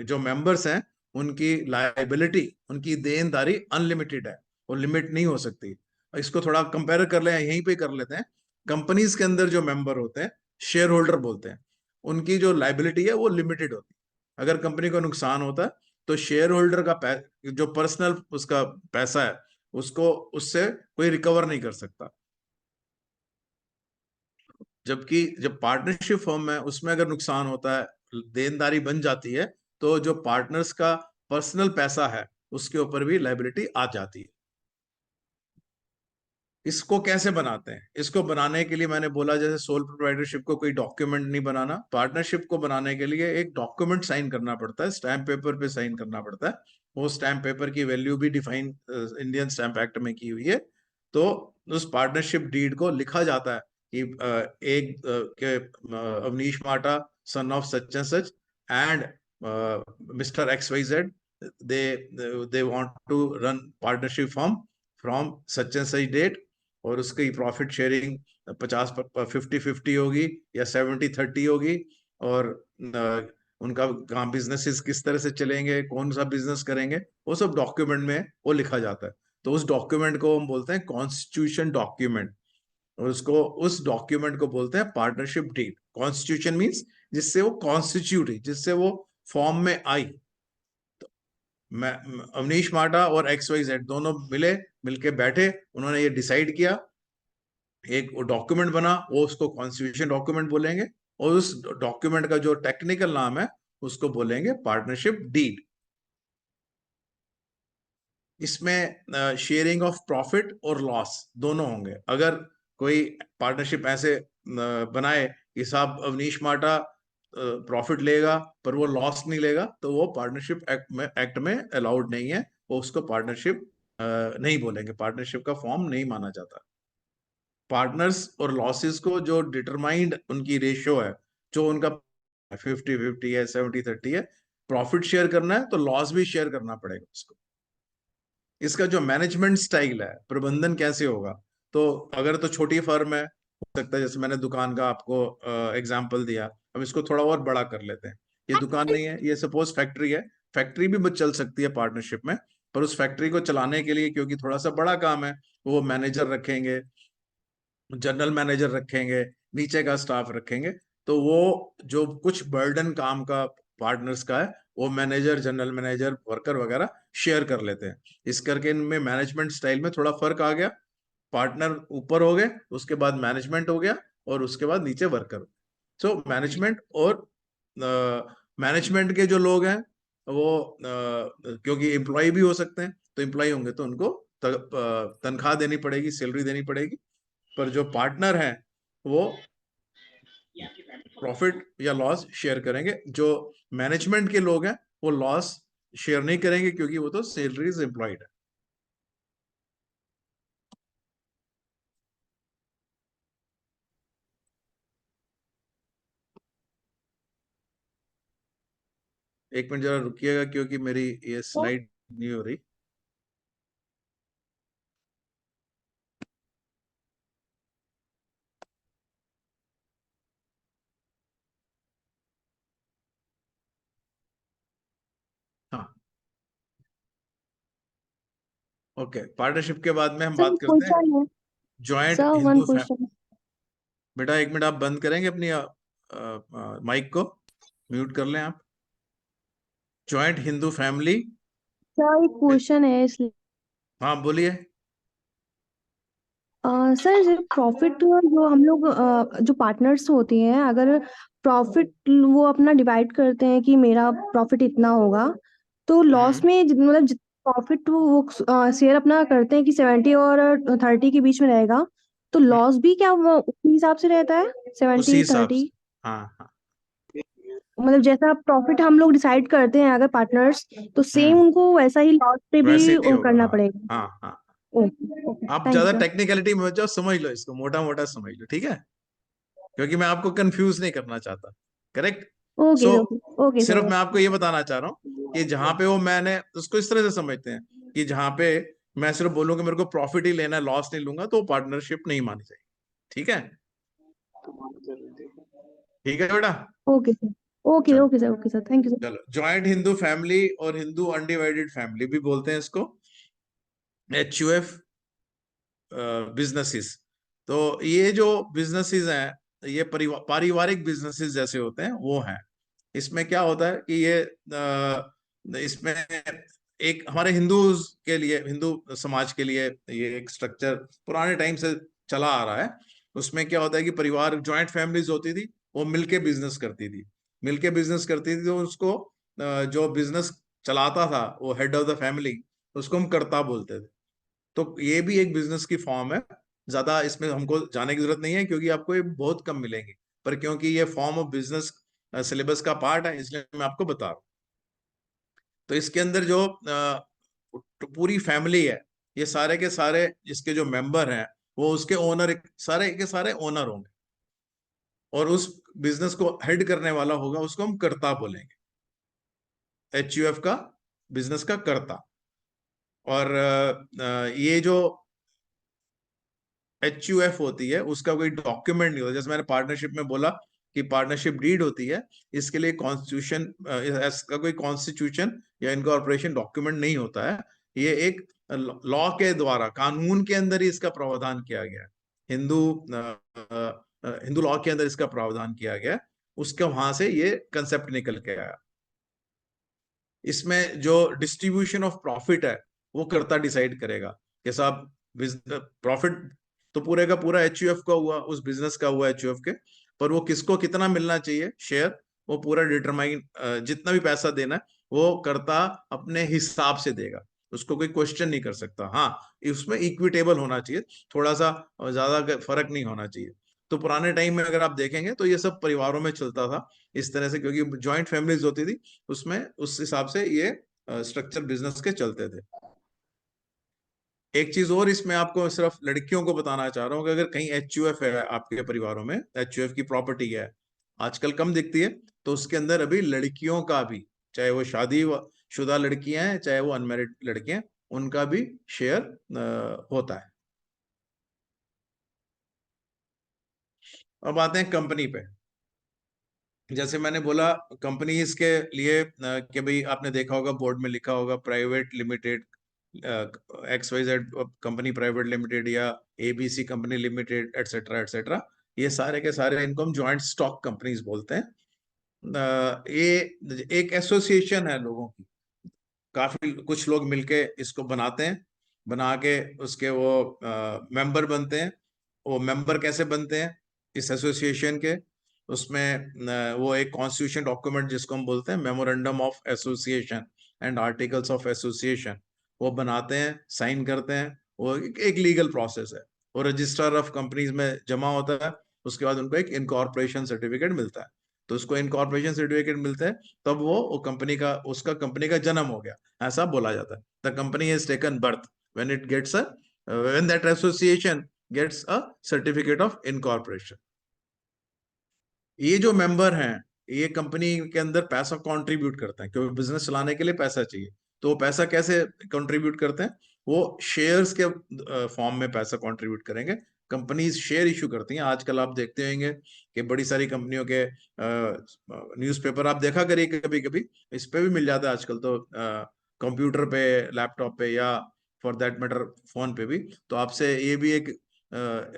जो मेंबर्स हैं, उनकी लाइबिलिटी, उनकी देनदारी अनलिमिटेड है, वो लिमिट नहीं हो सकती। इसको थोड़ा कंपेयर कर लें, यहीं पे कर लेते हैं। कंपनीज के अंदर जो मेंबर होते हैं, शेयर होल्डर बोलते हैं, उनकी जो लाइबिलिटी है वो लिमिटेड होती है। अगर कंपनी को नुकसान होता है तो शेयर होल्डर का जो पर्सनल उसका पैसा है, उसको उससे कोई रिकवर नहीं कर सकता। जबकि जब पार्टनरशिप फर्म है, उसमें अगर नुकसान होता है, देनदारी बन जाती है, तो जो पार्टनर्स का पर्सनल पैसा है उसके ऊपर भी लाइबिलिटी आ जाती है। इसको कैसे बनाते हैं, इसको बनाने के लिए मैंने बोला, जैसे सोल प्रोप्राइटरशिप को कोई डॉक्यूमेंट नहीं बनाना, पार्टनरशिप को बनाने के लिए एक डॉक्यूमेंट साइन करना पड़ता है, स्टैम्प पेपर पे साइन करना पड़ता है। वो स्टैम्प पेपर की वैल्यू भी डिफाइन इंडियन स्टैम्प एक्ट में की हुई है। तो उस पार्टनरशिप डीड को लिखा जाता है कि अवनीश माटा son of such and such and mister XYZ they want to run partnership firm from such and such date, और उसकी प्रॉफिट शेयरिंग 50-50 होगी या 70-30 होगी, और उनका कहाँ बिजनेसेस किस तरह से चलेंगे, कौन सा बिजनेस करेंगे, वो सब डॉक्यूमेंट में वो लिखा जाता है। तो उस डॉक्यूमेंट को हम बोलते हैं कॉन्स्टिट्यूशन डॉक्यूमेंट, और उस डॉक्यूमेंट को बोलते हैं पार्टनरशिप डीड। कॉन्स्टिट्यूशन मींस जिससे वो कॉन्स्टिट्यूट हुई, जिससे वो फॉर्म में आई। तो मैं अवनीश माटा और XYZ दोनों मिलके बैठे, उन्होंने ये डिसाइड किया, एक डॉक्यूमेंट बना, वो उसको कॉन्स्टिट्यूशन डॉक्यूमेंट बोलेंगे, और उस डॉक्यूमेंट का जो टेक्निकल नाम है उसको बोलेंगे पार्टनरशिप डीड। इसमें शेयरिंग ऑफ प्रॉफिट और लॉस दोनों होंगे। अगर कोई पार्टनरशिप ऐसे बनाए कि साहब अवनीश माटा प्रॉफिट लेगा पर वो लॉस नहीं लेगा, तो वो पार्टनरशिप एक्ट में अलाउड नहीं है, वो उसको पार्टनरशिप नहीं बोलेंगे, पार्टनरशिप का फॉर्म नहीं माना जाता। पार्टनर्स और लॉसेस को जो डिटरमाइंड उनकी रेशियो है, जो उनका 50-50 है, 70-30 है, प्रॉफिट शेयर करना है तो लॉस भी शेयर करना पड़ेगा उसको। इसका जो मैनेजमेंट स्टाइल है, प्रबंधन कैसे होगा, तो अगर तो छोटी फर्म है, हो सकता है जैसे मैंने दुकान का आपको एग्जांपल दिया, हम इसको थोड़ा और बड़ा कर लेते हैं। ये दुकान नहीं है, ये सपोज फैक्ट्री है। फैक्ट्री भी चल सकती है पार्टनरशिप में, पर उस फैक्ट्री को चलाने के लिए क्योंकि थोड़ा सा बड़ा काम है, वो मैनेजर रखेंगे, जनरल मैनेजर रखेंगे, नीचे का स्टाफ रखेंगे, तो वो जो कुछ बर्डन काम का पार्टनर्स का है, वो मैनेजर, जनरल मैनेजर, वर्कर वगैरह शेयर कर लेते हैं। इस करके इनमें मैनेजमेंट स्टाइल में थोड़ा फर्क आ गया। पार्टनर ऊपर हो गए, उसके बाद मैनेजमेंट हो गया, और उसके बाद नीचे वर्कर। सो मैनेजमेंट और मैनेजमेंट के जो लोग हैं वो क्योंकि एम्प्लॉय भी हो सकते हैं, तो एम्प्लॉय होंगे तो उनको तनख्वाह देनी पड़ेगी, सैलरी देनी पड़ेगी। पर जो पार्टनर हैं वो प्रॉफिट या लॉस शेयर करेंगे। जो मैनेजमेंट के लोग हैं वो लॉस शेयर नहीं करेंगे, क्योंकि वो तो सैलरीज एम्प्लॉयड है। एक मिनट जरा रुकिएगा, क्योंकि मेरी ये स्लाइड नहीं हो रही। हाँ, ओके। पार्टनरशिप के बाद में हम सर बात करते हैं क्वेश्चन है joint sir, one Hindu question. बेटा एक मिनट, आप बंद करेंगे अपनी माइक को, म्यूट कर लें आप। Joint Hindu family. सर एक क्वेश्चन है इसलिए। हाँ बोलिए। सर प्रॉफिट जो हम लोग जो पार्टनर्स होती हैं, अगर प्रॉफिट वो अपना डिवाइड करते हैं कि मेरा प्रॉफिट इतना होगा, तो लॉस में मतलब प्रॉफिट वो शेयर अपना करते हैं कि 70 और 30 के बीच में रहेगा, तो लॉस भी क्या वो उसी हिसाब से रहता है, उसी 70 हिसाब 30? से। हाँ हाँ। मतलब जैसा प्रॉफिट हम लोग डिसाइड करते हैं अगर पार्टनर्स, तो सेम हम्म उनको वैसा ही लॉस पे भी वैसे ही वो होगा। करना हाँ पड़ेगा। हाँ हाँ। ओके ओके, आप थैंक यू ज्यादा सर। टेक्निकलिटी में मत जाओ, समझ लो इसको, मोटा मोटा समझ लो, ठीक है, क्योंकि मैं आपको कंफ्यूज नहीं करना चाहता। Correct. Okay so okay okay सिर्फ सर। मैं आपको ये बताना चाह रहा हूँ कि जहां पे वो, मैंने उसको इस तरह से समझते हैं कि जहां पे मैं सिर्फ बोलूँ कि मेरे को प्रॉफिट ही लेना है, लॉस नहीं लूंगा, तो पार्टनरशिप नहीं मानी जाएगी। ठीक है, ठीक है बेटा। ओके सर, ओके चलो okay sir, okay sir, thank you sir. चलो, ज्वाइंट हिंदू फैमिली और हिंदू अनडिवाइडेड फैमिली भी बोलते हैं इसको, HUF बिजनेसेस। तो ये जो बिजनेसेस हैं, ये पारिवारिक बिजनेसेस जैसे होते हैं वो हैं। इसमें क्या होता है कि ये इसमें एक हमारे हिंदूज के लिए, हिंदू समाज के लिए ये एक स्ट्रक्चर पुराने टाइम से चला आ रहा है। उसमें क्या होता है कि परिवार, ज्वाइंट फैमिलीज होती थी, वो मिलके बिजनेस करती थी। मिलके बिजनेस करती थी तो उसको जो बिजनेस चलाता था वो हेड ऑफ द फैमिली, उसको हम कर्ता बोलते थे। तो ये भी एक बिजनेस की फॉर्म है। ज्यादा इसमें हमको जाने की जरूरत नहीं है, क्योंकि आपको ये बहुत कम मिलेंगे, पर क्योंकि ये फॉर्म ऑफ बिजनेस सिलेबस का पार्ट है, इसलिए मैं आपको बता रहा हूँ। तो इसके अंदर जो पूरी फैमिली है, ये सारे के सारे इसके जो मेंबर हैं वो उसके ओनर, सारे के सारे ओनर होंगे, और उस बिजनेस को हेड करने वाला होगा, उसको हम कर्ता बोलेंगे, HUF का बिजनेस का कर्ता। और ये जो HUF होती है उसका कोई डॉक्यूमेंट नहीं होता। जैसे मैंने पार्टनरशिप में बोला कि पार्टनरशिप डीड होती है, इसके लिए कॉन्स्टिट्यूशन, इसका कोई कॉन्स्टिट्यूशन या इनकॉर्पोरेशन डॉक्यूमेंट नहीं होता है। ये एक लॉ के द्वारा, कानून के अंदर ही इसका प्रावधान किया गया है, हिंदू लॉ के अंदर इसका प्रावधान किया गया है। उसका वहां से ये कंसेप्ट निकल के आया। इसमें जो डिस्ट्रीब्यूशन ऑफ प्रॉफिट है वो कर्ता डिसाइड करेगा कि साहब प्रॉफिट तो पूरे का पूरा HUF का हुआ, उस बिजनेस का हुआ HUF के, पर वो किसको कितना मिलना चाहिए शेयर, वो पूरा डिटरमाइन, जितना भी पैसा देना है वो कर्ता अपने हिसाब से देगा, उसको कोई क्वेश्चन नहीं कर सकता। हाँ, उसमें इक्विटेबल होना चाहिए, थोड़ा सा ज्यादा फर्क नहीं होना चाहिए। तो पुराने टाइम में अगर आप देखेंगे तो ये सब परिवारों में चलता था इस तरह से, क्योंकि जॉइंट फैमिलीज होती थी, उसमें उस हिसाब से ये स्ट्रक्चर बिजनेस के चलते थे। एक चीज और इसमें आपको सिर्फ लड़कियों को बताना चाह रहा हूँ कि अगर कहीं HUF है आपके परिवारों में, HUF की प्रॉपर्टी है, आजकल कम दिखती है, तो उसके अंदर अभी लड़कियों का भी, चाहे वो शादी शुदा लड़कियां हैं चाहे वो अनमैरिड लड़कियां, उनका भी शेयर होता है। अब आते हैं कंपनी पे। जैसे मैंने बोला कंपनीज के लिए कि भाई आपने देखा होगा बोर्ड में लिखा होगा private limited, XYZ company private limited या ABC company limited, etcetera etcetera. ये सारे के सारे इनको हम ज्वाइंट स्टॉक कंपनीज बोलते हैं। ये एक एसोसिएशन है लोगों की, काफी कुछ लोग मिलके इसको बनाते हैं, बना के उसके वो मेंबर बनते हैं। वो मेंबर कैसे बनते हैं इस एसोसिएशन के, उसमें वो एक कॉन्स्टिट्यूशन डॉक्यूमेंट जिसको हम बोलते हैं memorandum of association and articles of association, वो बनाते हैं, साइन करते हैं। वो एक लीगल प्रोसेस है, वो रजिस्ट्रार ऑफ कंपनीज में जमा होता है। उसके बाद उनको एक इनकॉर्पोरेशन सर्टिफिकेट मिलता है। तो उसको इनकॉर्पोरेशन सर्टिफिकेट मिलता है, तब वो कंपनी का, उसका कंपनी का जन्म हो गया, ऐसा बोला जाता है। The company has taken birth when it gets when that association gets a certificate of incorporation. ये जो मेंबर हैं ये कंपनी के अंदर पैसा कंट्रीब्यूट करते हैं, क्योंकि बिजनेस चलाने के लिए पैसा चाहिए। तो वो पैसा कैसे कंट्रीब्यूट करते हैं, वो शेयर्स के फॉर्म में पैसा कंट्रीब्यूट करेंगे। कंपनीज शेयर इशू करती हैं। आजकल आप देखते होंगे कि बड़ी सारी कंपनियों के न्यूज़पेपर आप देखा करिए, कभी कभी इस पे भी मिल जाता है आजकल, तो कंप्यूटर पे, लैपटॉप पे, या फॉर दैट मैटर फोन पे भी। तो आपसे ये भी एक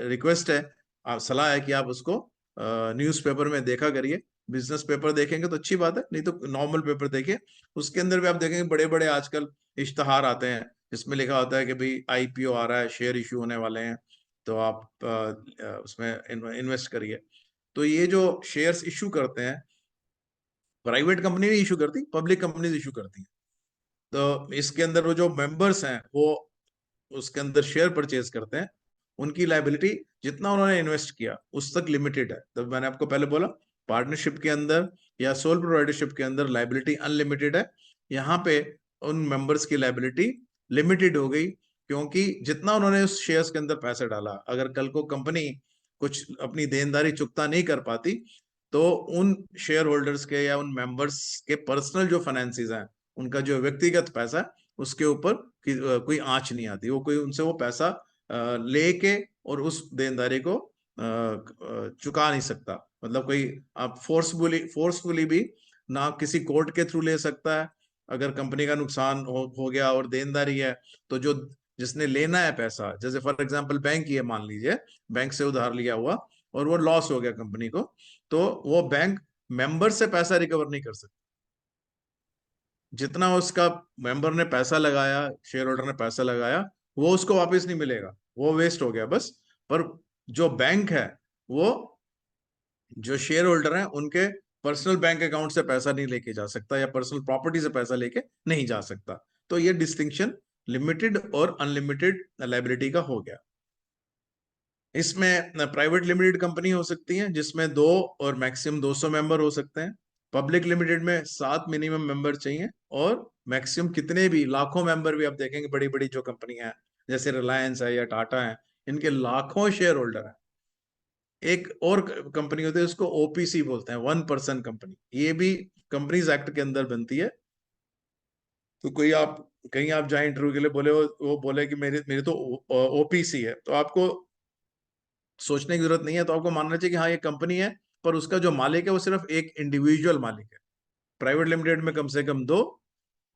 रिक्वेस्ट है, सलाह है कि आप उसको न्यूज़पेपर में देखा करिए। बिजनेस पेपर देखेंगे तो अच्छी बात है, नहीं तो नॉर्मल पेपर देखिए। उसके अंदर भी आप देखेंगे बड़े बड़े आजकल इश्तहार आते हैं जिसमें लिखा होता है कि भाई IPO आ रहा है, शेयर इशू होने वाले हैं, तो आप उसमें इन्वेस्ट करिए। तो ये जो शेयर्स इशू करते हैं, प्राइवेट कंपनी भी इशू करती, पब्लिक कंपनीज इशू करती हैं। तो इसके अंदर वो जो मेंबर्स हैं वो उसके अंदर शेयर परचेज करते हैं, उनकी लायबिलिटी जितना उन्होंने इन्वेस्ट किया उस तक लिमिटेड है। तब मैंने आपको पहले बोला पार्टनरशिप के अंदर या सोल प्रोप्राइटरशिप के अंदर लायबिलिटी अनलिमिटेड है। यहाँ पे उन मेंबर्स की लायबिलिटी लिमिटेड हो गई, क्योंकि जितना उन्होंने उस शेयर्स के अंदर पैसा डाला, अगर कल को कंपनी कुछ अपनी देनदारी चुकता नहीं कर पाती, तो उन शेयर होल्डर्स के या उन मेंबर्स के पर्सनल जो फाइनेंसिस हैं, उनका जो व्यक्तिगत पैसा है, उसके ऊपर कोई आंच नहीं आती। वो कोई उनसे वो पैसा लेके और उस देनदारी को चुका नहीं सकता। मतलब कोई आप फोर्सफुली भी ना किसी कोर्ट के थ्रू ले सकता है। अगर कंपनी का नुकसान हो गया और देनदारी है, तो जो जिसने लेना है पैसा, जैसे फॉर एग्जांपल बैंक ही है, मान लीजिए बैंक से उधार लिया हुआ और वो लॉस हो गया कंपनी को, तो वो बैंक मेंबर से पैसा रिकवर नहीं कर सकता। जितना उसका मेंबर ने पैसा लगाया, शेयर होल्डर ने पैसा लगाया, वो उसको वापस नहीं मिलेगा, वो वेस्ट हो गया बस। पर जो बैंक है, वो जो शेयर होल्डर हैं उनके पर्सनल बैंक अकाउंट से पैसा नहीं लेके जा सकता, या पर्सनल प्रॉपर्टी से पैसा लेके नहीं जा सकता। तो ये डिस्टिंक्शन लिमिटेड और अनलिमिटेड लायबिलिटी का हो गया। इसमें प्राइवेट लिमिटेड कंपनी हो सकती है जिसमें 2 और मैक्सिमम 200 मेंबर हो सकते हैं। पब्लिक लिमिटेड में 7 मिनिमम मेंबर चाहिए, और मैक्सिमम कितने भी लाखों मेंबर भी आप देखेंगे बड़ी बड़ी जो कंपनियां हैं जैसे रिलायंस है या टाटा है, इनके लाखों शेयर होल्डर हैं। एक और कंपनी होती है उसको ओपीसी बोलते हैं, 1 पर्सन कंपनी, ये भी कंपनीज एक्ट के अंदर बनती है। तो कोई आप कहीं आप जाए इंटरव्यू के लिए, बोले वो बोले कि मेरी मेरी तो ओपीसी है, तो आपको सोचने की जरूरत नहीं है, तो आपको मानना चाहिए कि हाँ ये कंपनी है, पर उसका जो मालिक है वो सिर्फ एक इंडिविजुअल मालिक है। प्राइवेट लिमिटेड में कम से कम 2,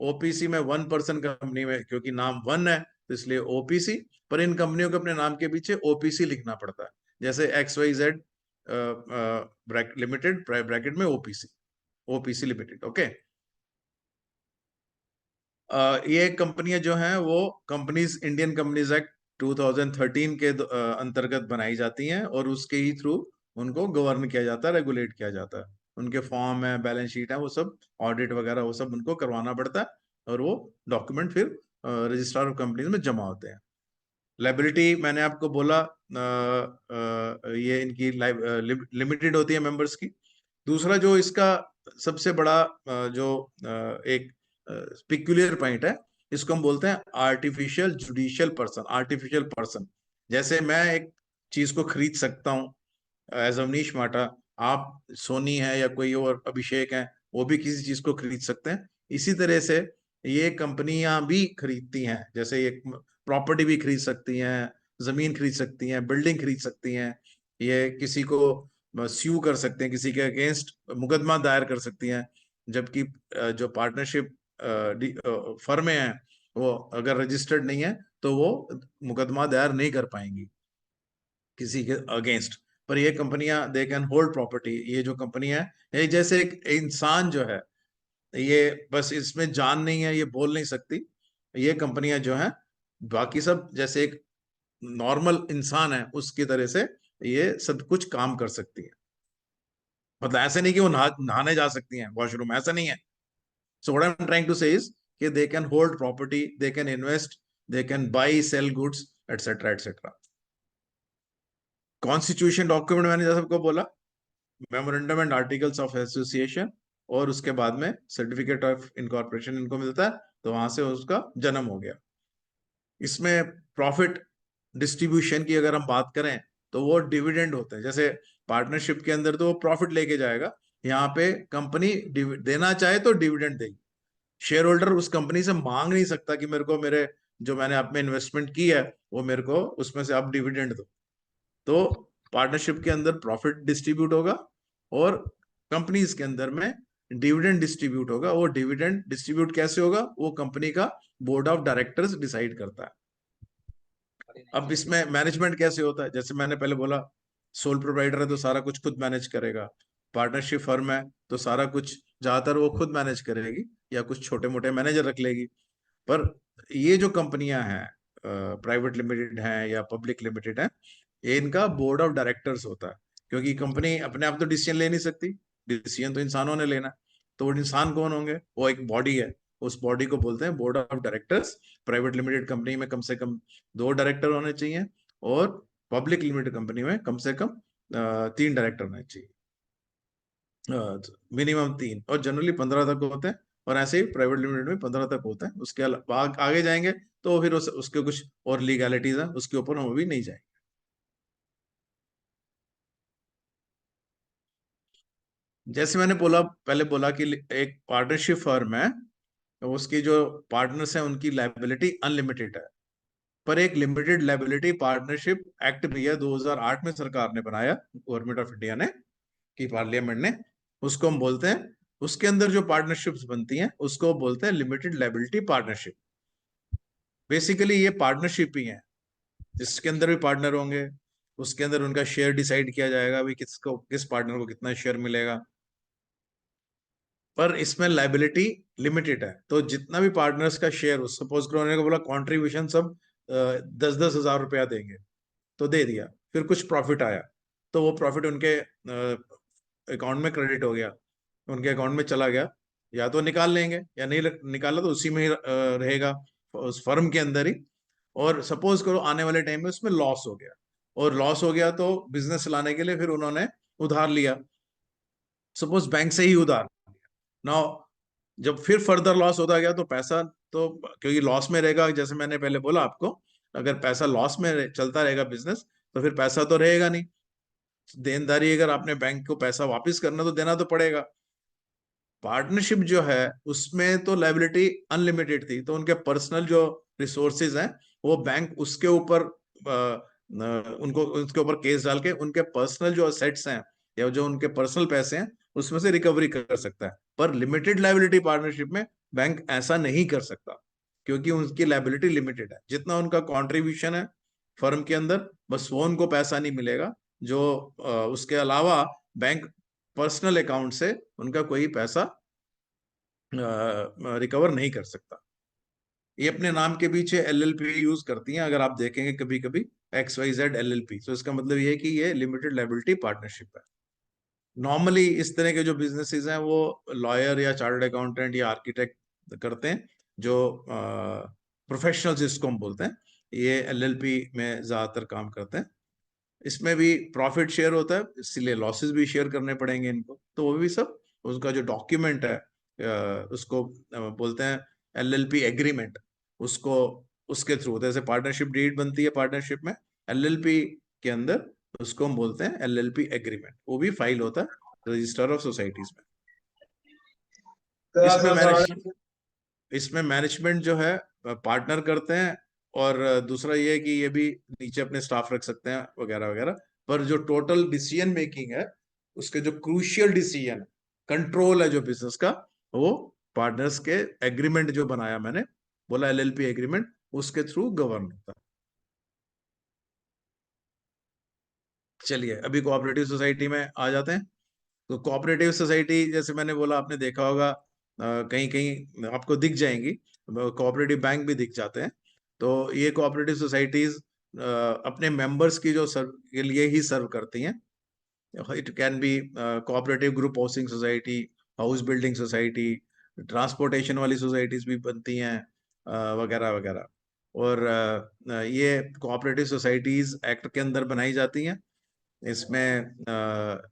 ओपीसी में 1 पर्सन कंपनी में क्योंकि नाम 1 है तो इसलिए ओपीसी, पर इन कंपनियों को अपने नाम के पीछे ओपीसी लिखना पड़ता है, जैसे XYZ लिमिटेड ब्रैकेट में ओपीसी लिमिटेड। ओके, ये कंपनियां जो हैं वो कंपनीज इंडियन कंपनीज एक्ट 2013 के अंतर्गत बनाई जाती हैं, और उसके ही थ्रू उनको गवर्न किया जाता है, रेगुलेट किया जाता है। उनके फॉर्म है, बैलेंस शीट है, वो सब ऑडिट वगैरह वो सब उनको करवाना पड़ता है, और वो डॉक्यूमेंट फिर रजिस्ट्रार ऑफ कंपनीज में जमा होते हैं। लाइबिलिटी मैंने आपको बोला, ये इनकी लिमिटेड होती है मेंबर्स की। दूसरा जो इसका सबसे बड़ा जो एक पिक्यूलियर पॉइंट है, इसको हम बोलते हैं artificial judicial person. Artificial person, जैसे मैं एक चीज को खरीद सकता हूँ एज अवनीश माटा, आप सोनी है या कोई और अभिषेक है, वो भी किसी चीज को खरीद सकते हैं। इसी तरह से ये कंपनियां भी खरीदती हैं, जैसे ये प्रॉपर्टी भी खरीद सकती हैं, जमीन खरीद सकती हैं, बिल्डिंग खरीद सकती हैं, ये किसी को स्यू कर सकते हैं, किसी के अगेंस्ट मुकदमा दायर कर सकती हैं। जबकि जो पार्टनरशिप फर्में हैं वो अगर रजिस्टर्ड नहीं है तो वो मुकदमा दायर नहीं कर पाएंगी किसी के अगेंस्ट। पर ये कंपनियां दे कैन होल्ड प्रॉपर्टी। ये जो कंपनी है, ये जैसे एक इंसान जो है, ये बस इसमें जान नहीं है, ये बोल नहीं सकती। ये कंपनियां जो हैं बाकी सब जैसे एक नॉर्मल इंसान है उसकी तरह से ये सब कुछ काम कर सकती है। मतलब ऐसे नहीं कि वो नहाने जा सकती हैं वॉशरूम, ऐसा नहीं है। So what I am trying to say is कि they can hold property, they can invest, they can buy sell goods etcetera etcetera. Constitution document मैंने जैसे आपको बोला, memorandum and articles of association, और उसके बाद में सर्टिफिकेट ऑफ इनकॉर्पोरेशन इनको मिलता है, तो वहां से उसका जन्म हो गया। इसमें प्रॉफिट डिस्ट्रीब्यूशन की अगर हम बात करें तो वो डिविडेंड होते हैं। जैसे पार्टनरशिप के अंदर तो वो प्रॉफिट लेके जाएगा, यहाँ पे कंपनी देना चाहे तो डिविडेंड देगी। शेयर होल्डर उस कंपनी से मांग नहीं सकता कि मेरे को मेरे जो मैंने आप में इन्वेस्टमेंट की है वो मेरे को उसमें से आप डिविडेंड दो। तो पार्टनरशिप के अंदर प्रॉफिट डिस्ट्रीब्यूट होगा और कंपनीज के अंदर में डिविडेंड डिस्ट्रीब्यूट होगा। वो डिविडेंड डिस्ट्रीब्यूट कैसे होगा, वो कंपनी का बोर्ड ऑफ डायरेक्टर्स डिसाइड करता है। अब इसमें मैनेजमेंट कैसे होता है, जैसे मैंने पहले बोला, सोल प्रोप्राइटर है तो सारा कुछ खुद मैनेज करेगा। पार्टनरशिप फर्म है तो सारा कुछ ज्यादातर वो खुद मैनेज करेगी, या कुछ छोटे मोटे मैनेजर रख लेगी। पर ये जो कंपनियां हैं, प्राइवेट लिमिटेड हैं या पब्लिक लिमिटेड हैं, ये इनका बोर्ड ऑफ डायरेक्टर्स होता है। क्योंकि कंपनी अपने आप तो डिसीजन ले नहीं सकती, डिसीजन तो इंसानों ने लेना है। तो वो इंसान कौन होंगे, वो एक बॉडी है, उस बॉडी को बोलते हैं board of directors. Private limited company में कम से कम 2 डायरेक्टर होने चाहिए, और पब्लिक लिमिटेड कंपनी में कम से कम 3 डायरेक्टर होने चाहिए, मिनिमम 3, और जनरली 15 तक होते हैं। और ऐसे ही प्राइवेट लिमिटेड में 15 तक होता है। उसके अलावा आगे जाएंगे तो फिर उसके कुछ और लीगैलिटीज है, उसके ऊपर हम अभी नहीं जाएंगे। जैसे मैंने पहले बोला कि एक पार्टनरशिप फर्म है, तो उसकी जो पार्टनर्स हैं उनकी लायबिलिटी अनलिमिटेड है। पर एक लिमिटेड लायबिलिटी पार्टनरशिप एक्ट भी है, 2008 में सरकार ने बनाया, गवर्नमेंट ऑफ इंडिया ने, की पार्लियामेंट ने, उसको हम बोलते हैं, उसके अंदर जो पार्टनरशिप्स बनती हैं उसको बोलते हैं लिमिटेड लायबिलिटी पार्टनरशिप। बेसिकली ये पार्टनरशिप ही है, जिसके अंदर भी पार्टनर होंगे उसके अंदर उनका शेयर डिसाइड किया जाएगा, भाई किस पार्टनर को कितना शेयर मिलेगा। पर इसमें लाइबिलिटी लिमिटेड है, तो जितना भी पार्टनर्स का शेयर, सपोज करो उन्होंने बोला कॉन्ट्रीब्यूशन सब 10-10 हजार रुपया देंगे, तो दे दिया, फिर कुछ प्रॉफिट आया तो वो प्रॉफिट उनके अकाउंट में क्रेडिट हो गया, उनके अकाउंट में चला गया, या तो निकाल लेंगे या नहीं निकाला तो उसी में ही रहेगा उस फर्म के अंदर ही। और सपोज करो आने वाले टाइम में उसमें लॉस हो गया, और लॉस हो गया तो बिजनेस चलाने के लिए फिर उन्होंने उधार लिया, सपोज बैंक से ही उधार। नाउ जब फिर फर्दर लॉस होता गया तो पैसा तो क्योंकि लॉस में रहेगा, जैसे मैंने पहले बोला आपको, अगर पैसा लॉस में चलता रहेगा बिजनेस, तो फिर पैसा तो रहेगा नहीं। देनदारी अगर आपने बैंक को पैसा वापस करना तो देना तो पड़ेगा। पार्टनरशिप जो है उसमें तो लायबिलिटी अनलिमिटेड थी, तो उनके पर्सनल जो रिसोर्सेज हैं वो बैंक उसके ऊपर उनको उसके ऊपर केस डाल के उनके पर्सनल जो असेट्स हैं या जो उनके पर्सनल पैसे हैं उसमें से रिकवरी कर सकता है। पर लिमिटेड लायबिलिटी पार्टनरशिप में बैंक ऐसा नहीं कर सकता, क्योंकि उनकी लायबिलिटी लिमिटेड है। जितना उनका कॉन्ट्रीब्यूशन है फर्म के अंदर, बस वो उनको पैसा नहीं मिलेगा। जो उसके अलावा बैंक पर्सनल अकाउंट से उनका कोई पैसा रिकवर नहीं कर सकता। ये अपने नाम के पीछे एलएलपी यूज करती हैं, अगर आप देखेंगे कभी कभी XYZ LLP, तो इसका मतलब ये है कि ये लिमिटेड लायबिलिटी पार्टनरशिप है। नॉर्मली इस तरह के जो बिजनेसेस हैं वो लॉयर या चार्टर्ड अकाउंटेंट या आर्किटेक्ट करते हैं, जो प्रोफेशनल्स जिसको हम बोलते हैं, ये LLP में ज्यादातर काम करते हैं। इसमें भी प्रॉफिट शेयर होता है, इसलिए लॉसेस भी शेयर करने पड़ेंगे इनको। तो वो भी सब उसका जो डॉक्यूमेंट है उसको बोलते हैं LLP एग्रीमेंट, उसको उसके थ्रू जैसे पार्टनरशिप डीड बनती है पार्टनरशिप में, LLP के अंदर उसको हम बोलते हैं LLP एग्रीमेंट। वो भी फाइल होता है रजिस्टर ऑफ सोसाइटीज में। इसमें मैनेजमेंट जो है पार्टनर करते हैं, और दूसरा ये है कि ये भी नीचे अपने स्टाफ रख सकते हैं वगैरह वगैरह। पर जो टोटल डिसीजन मेकिंग है, उसके जो क्रूशियल डिसीजन कंट्रोल है जो बिजनेस का, वो पार्टनर्स के एग्रीमेंट जो बनाया मैंने बोला LLP एग्रीमेंट, उसके थ्रू गवर्न होता है। चलिए अभी कोऑपरेटिव सोसाइटी में आ जाते हैं। तो कोऑपरेटिव सोसाइटी जैसे मैंने बोला, आपने देखा होगा कहीं कहीं आपको दिख जाएंगी, कोऑपरेटिव बैंक भी दिख जाते हैं। तो ये कोऑपरेटिव सोसाइटीज अपने मेंबर्स की जो सर्व के लिए ही सर्व करती हैं। It can be cooperative group housing society, house building society, transportation वाली सोसाइटीज भी बनती हैं वगैरह वगैरह। और ये कोऑपरेटिव सोसाइटीज एक्ट के अंदर बनाई जाती हैं। इसमें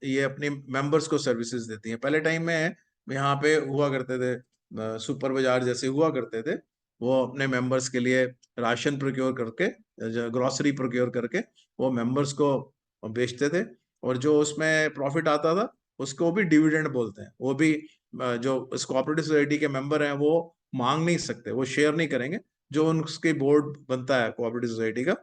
ये अपने मेंबर्स को सर्विसेज देती हैं। पहले टाइम में यहाँ पे हुआ करते थे सुपर बाजार जैसे हुआ करते थे, वो अपने मेंबर्स के लिए राशन प्रोक्योर करके, ग्रोसरी प्रोक्योर करके वो मेंबर्स को बेचते थे। और जो उसमें प्रॉफिट आता था उसको भी डिविडेंड बोलते हैं। वो भी जो इस कोऑपरेटिव सोसाइटी के मेंबर हैं वो मांग नहीं सकते, वो शेयर नहीं करेंगे। जो उनके बोर्ड बनता है कोऑपरेटिव सोसाइटी का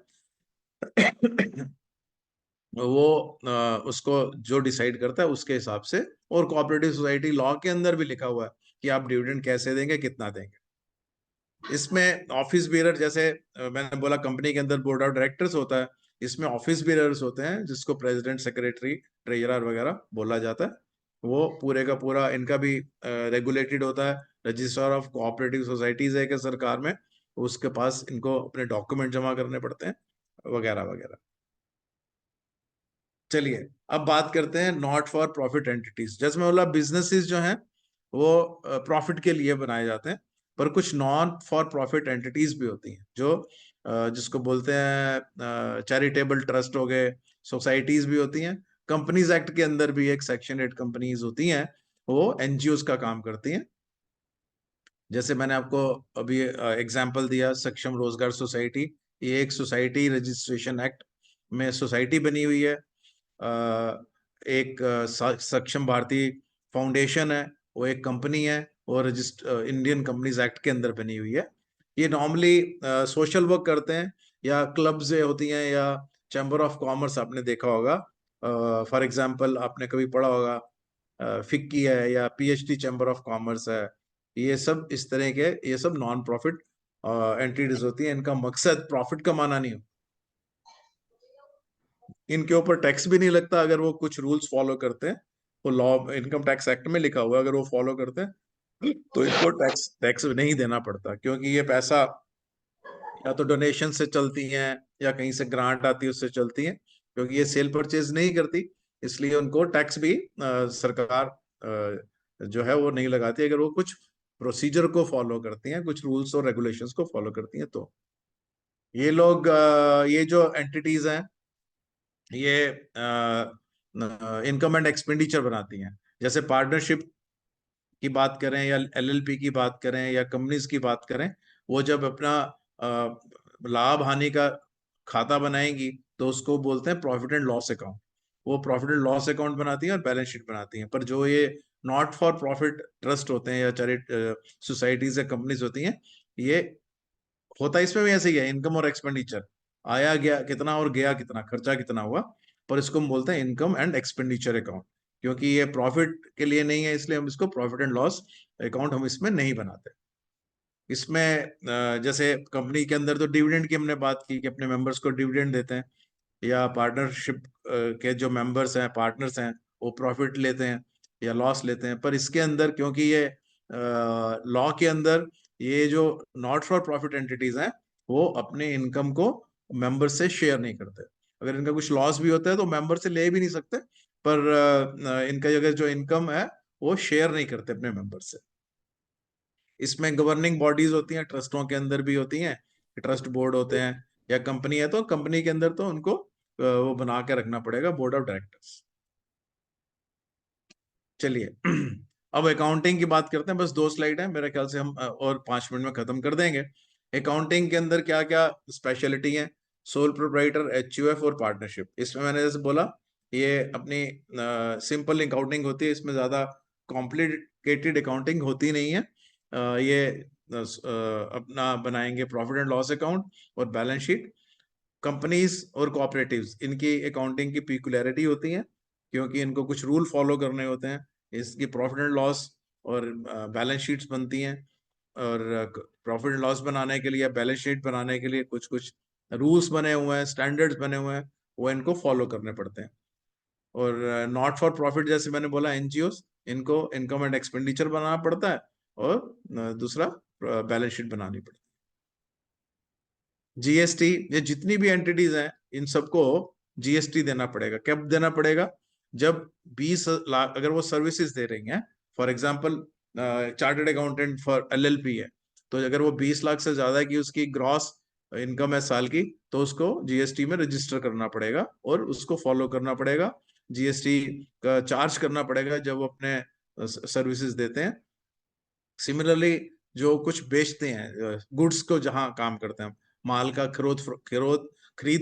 वो उसको जो डिसाइड करता है उसके हिसाब से। और कोऑपरेटिव सोसाइटी लॉ के अंदर भी लिखा हुआ है कि आप डिविडेंड कैसे देंगे, कितना देंगे। इसमें ऑफिस बेरर, जैसे मैंने बोला कंपनी के अंदर बोर्ड ऑफ डायरेक्टर्स होता है, इसमें ऑफिस बेरर्स होते हैं जिसको प्रेसिडेंट, सेक्रेटरी, ट्रेजरर वगैरह बोला जाता है। वो पूरे का पूरा इनका भी रेगुलेटेड होता है। रजिस्ट्रार ऑफ कोऑपरेटिव सोसाइटीज है कि सरकार में, उसके पास इनको अपने डॉक्यूमेंट जमा करने पड़ते हैं वगैरह वगैरह। चलिए अब बात करते हैं नॉट फॉर प्रॉफिट एंटिटीज। जैसे मैं बोला बिजनेसेस जो हैं वो प्रॉफिट के लिए बनाए जाते हैं, पर कुछ नॉन फॉर प्रॉफिट एंटिटीज भी होती हैं जो जिसको बोलते हैं चैरिटेबल ट्रस्ट हो गए, सोसाइटीज भी होती हैं। कंपनीज एक्ट के अंदर भी एक सेक्शन 8 कंपनीज होती हैं, वो NGOs का काम करती हैं। जैसे मैंने आपको अभी एग्जाम्पल दिया सक्षम रोजगार सोसाइटी, ये एक सोसाइटी रजिस्ट्रेशन एक्ट में सोसाइटी बनी हुई है। एक सक्षम भारतीय फाउंडेशन है, वो एक कंपनी है, और इंडियन कंपनीज एक्ट के अंदर बनी हुई है। ये नॉर्मली सोशल वर्क करते हैं, या क्लब्स होती हैं, या चैम्बर ऑफ कॉमर्स आपने देखा होगा। फॉर एग्जांपल आपने कभी पढ़ा होगा फिक्की है या PhD चैम्बर ऑफ कॉमर्स है। ये सब इस तरह के, ये सब नॉन प्रॉफिट एंटिटीज होती हैं। इनका मकसद प्रॉफिट कमाना नहीं हो, इनके ऊपर टैक्स भी नहीं लगता अगर वो कुछ रूल्स फॉलो करते हैं। वो लॉ इनकम टैक्स एक्ट में लिखा हुआ है, अगर वो फॉलो करते हैं तो इनको टैक्स नहीं देना पड़ता, क्योंकि ये पैसा या तो डोनेशन से चलती हैं या कहीं से ग्रांट आती है उससे चलती हैं। क्योंकि ये सेल परचेज नहीं करती, इसलिए उनको टैक्स भी सरकार जो है वो नहीं लगाती, अगर वो कुछ प्रोसीजर को फॉलो करती हैं, कुछ रूल्स और रेगुलेशंस को फॉलो करती हैं। तो ये लोग ये जो एंटिटीज हैं ये इनकम एंड एक्सपेंडिचर बनाती हैं। जैसे पार्टनरशिप की बात करें या LLP की बात करें या कंपनीज की बात करें, वो जब अपना लाभ हानि का खाता बनाएंगी तो उसको बोलते हैं प्रॉफिट एंड लॉस अकाउंट। वो प्रॉफिट एंड लॉस अकाउंट बनाती है और बैलेंस शीट बनाती है। पर जो ये नॉट फॉर प्रॉफिट ट्रस्ट होते हैं या सोसाइटीज या कंपनीज होती हैं, ये होता इसमें भी ऐसे ही है, इनकम और एक्सपेंडिचर, आया गया कितना और गया कितना, खर्चा कितना हुआ। पर इसको हम बोलते हैं इनकम एंड एक्सपेंडिचर अकाउंट, क्योंकि ये प्रॉफिट के लिए नहीं है, इसलिए हम इसको प्रॉफिट एंड लॉस अकाउंट हम इसमें नहीं बनाते। इसमें जैसे कंपनी के अंदर तो डिविडेंड की हमने बात की कि अपने मेंबर्स को डिविडेंड देते हैं, या पार्टनरशिप के जो मेंबर्स हैं, पार्टनर्स हैं, वो प्रॉफिट लेते हैं या लॉस लेते हैं। पर इसके अंदर क्योंकि ये लॉ के अंदर ये जो नॉट फॉर प्रॉफिट एंटिटीज हैं, वो अपने इनकम को मेंबर से शेयर नहीं करते। अगर इनका कुछ लॉस भी होता है तो मेंबर से ले भी नहीं सकते, पर इनका अगर जो इनकम है वो शेयर नहीं करते अपने मेंबर से। इसमें गवर्निंग बॉडीज होती हैं, ट्रस्टों के अंदर भी होती हैं, ट्रस्ट बोर्ड होते हैं, या कंपनी है तो कंपनी के अंदर तो उनको वो बना के रखना पड़ेगा, बोर्ड ऑफ डायरेक्टर्स। चलिए अब अकाउंटिंग की बात करते हैं। बस 2 स्लाइड है, मेरे ख्याल से हम और 5 मिनट में खत्म कर देंगे। अकाउंटिंग के अंदर क्या क्या स्पेशलिटी है, सोल प्रोप्राइटर, एचयूएफ और पार्टनरशिप। इसमें मैंने जैसे बोला, ये अपनी सिंपल अकाउंटिंग होती है, इसमें ज्यादा कॉम्प्लिकेटेड अकाउंटिंग होती नहीं है। ये अपना बनाएंगे प्रॉफिट एंड लॉस अकाउंट और बैलेंस शीट। कंपनीज और कोऑपरेटिव्स, इनकी अकाउंटिंग की पिकुलरिटी होती है, क्योंकि इनको कुछ रूल फॉलो करने होते हैं। इसकी प्रॉफिट एंड लॉस और बैलेंस शीट्स बनती हैं, और प्रॉफिट एंड लॉस बनाने के लिए, बैलेंस शीट बनाने के लिए कुछ कुछ रूल्स बने हुए हैं, स्टैंडर्ड्स बने हुए हैं, वो इनको फॉलो करने पड़ते हैं। और नॉट फॉर प्रॉफिट, जैसे मैंने बोला, एनजीओस, इनको इनकम एंड एक्सपेंडिचर बनाना पड़ता है, और दूसरा बैलेंस शीट बनानी पड़ती है। जीएसटी, ये जितनी भी एंटिटीज हैं इन सबको जीएसटी देना पड़ेगा। कब देना पड़ेगा? जब 20 लाख अगर वो सर्विसेज दे रही हैं, for example chartered accountant for LLP है, तो अगर वो 20 लाख से ज्यादा की उसकी ग्रॉस इनकम है साल की, तो उसको जीएसटी में रजिस्टर करना पड़ेगा और उसको फॉलो करना पड़ेगा। जीएसटी का चार्ज करना पड़ेगा जब वो अपने सर्विसेज देते हैं। सिमिलरली जो कुछ बेचते हैं, गुड्स को जहां काम करते हैं, माल का खरीद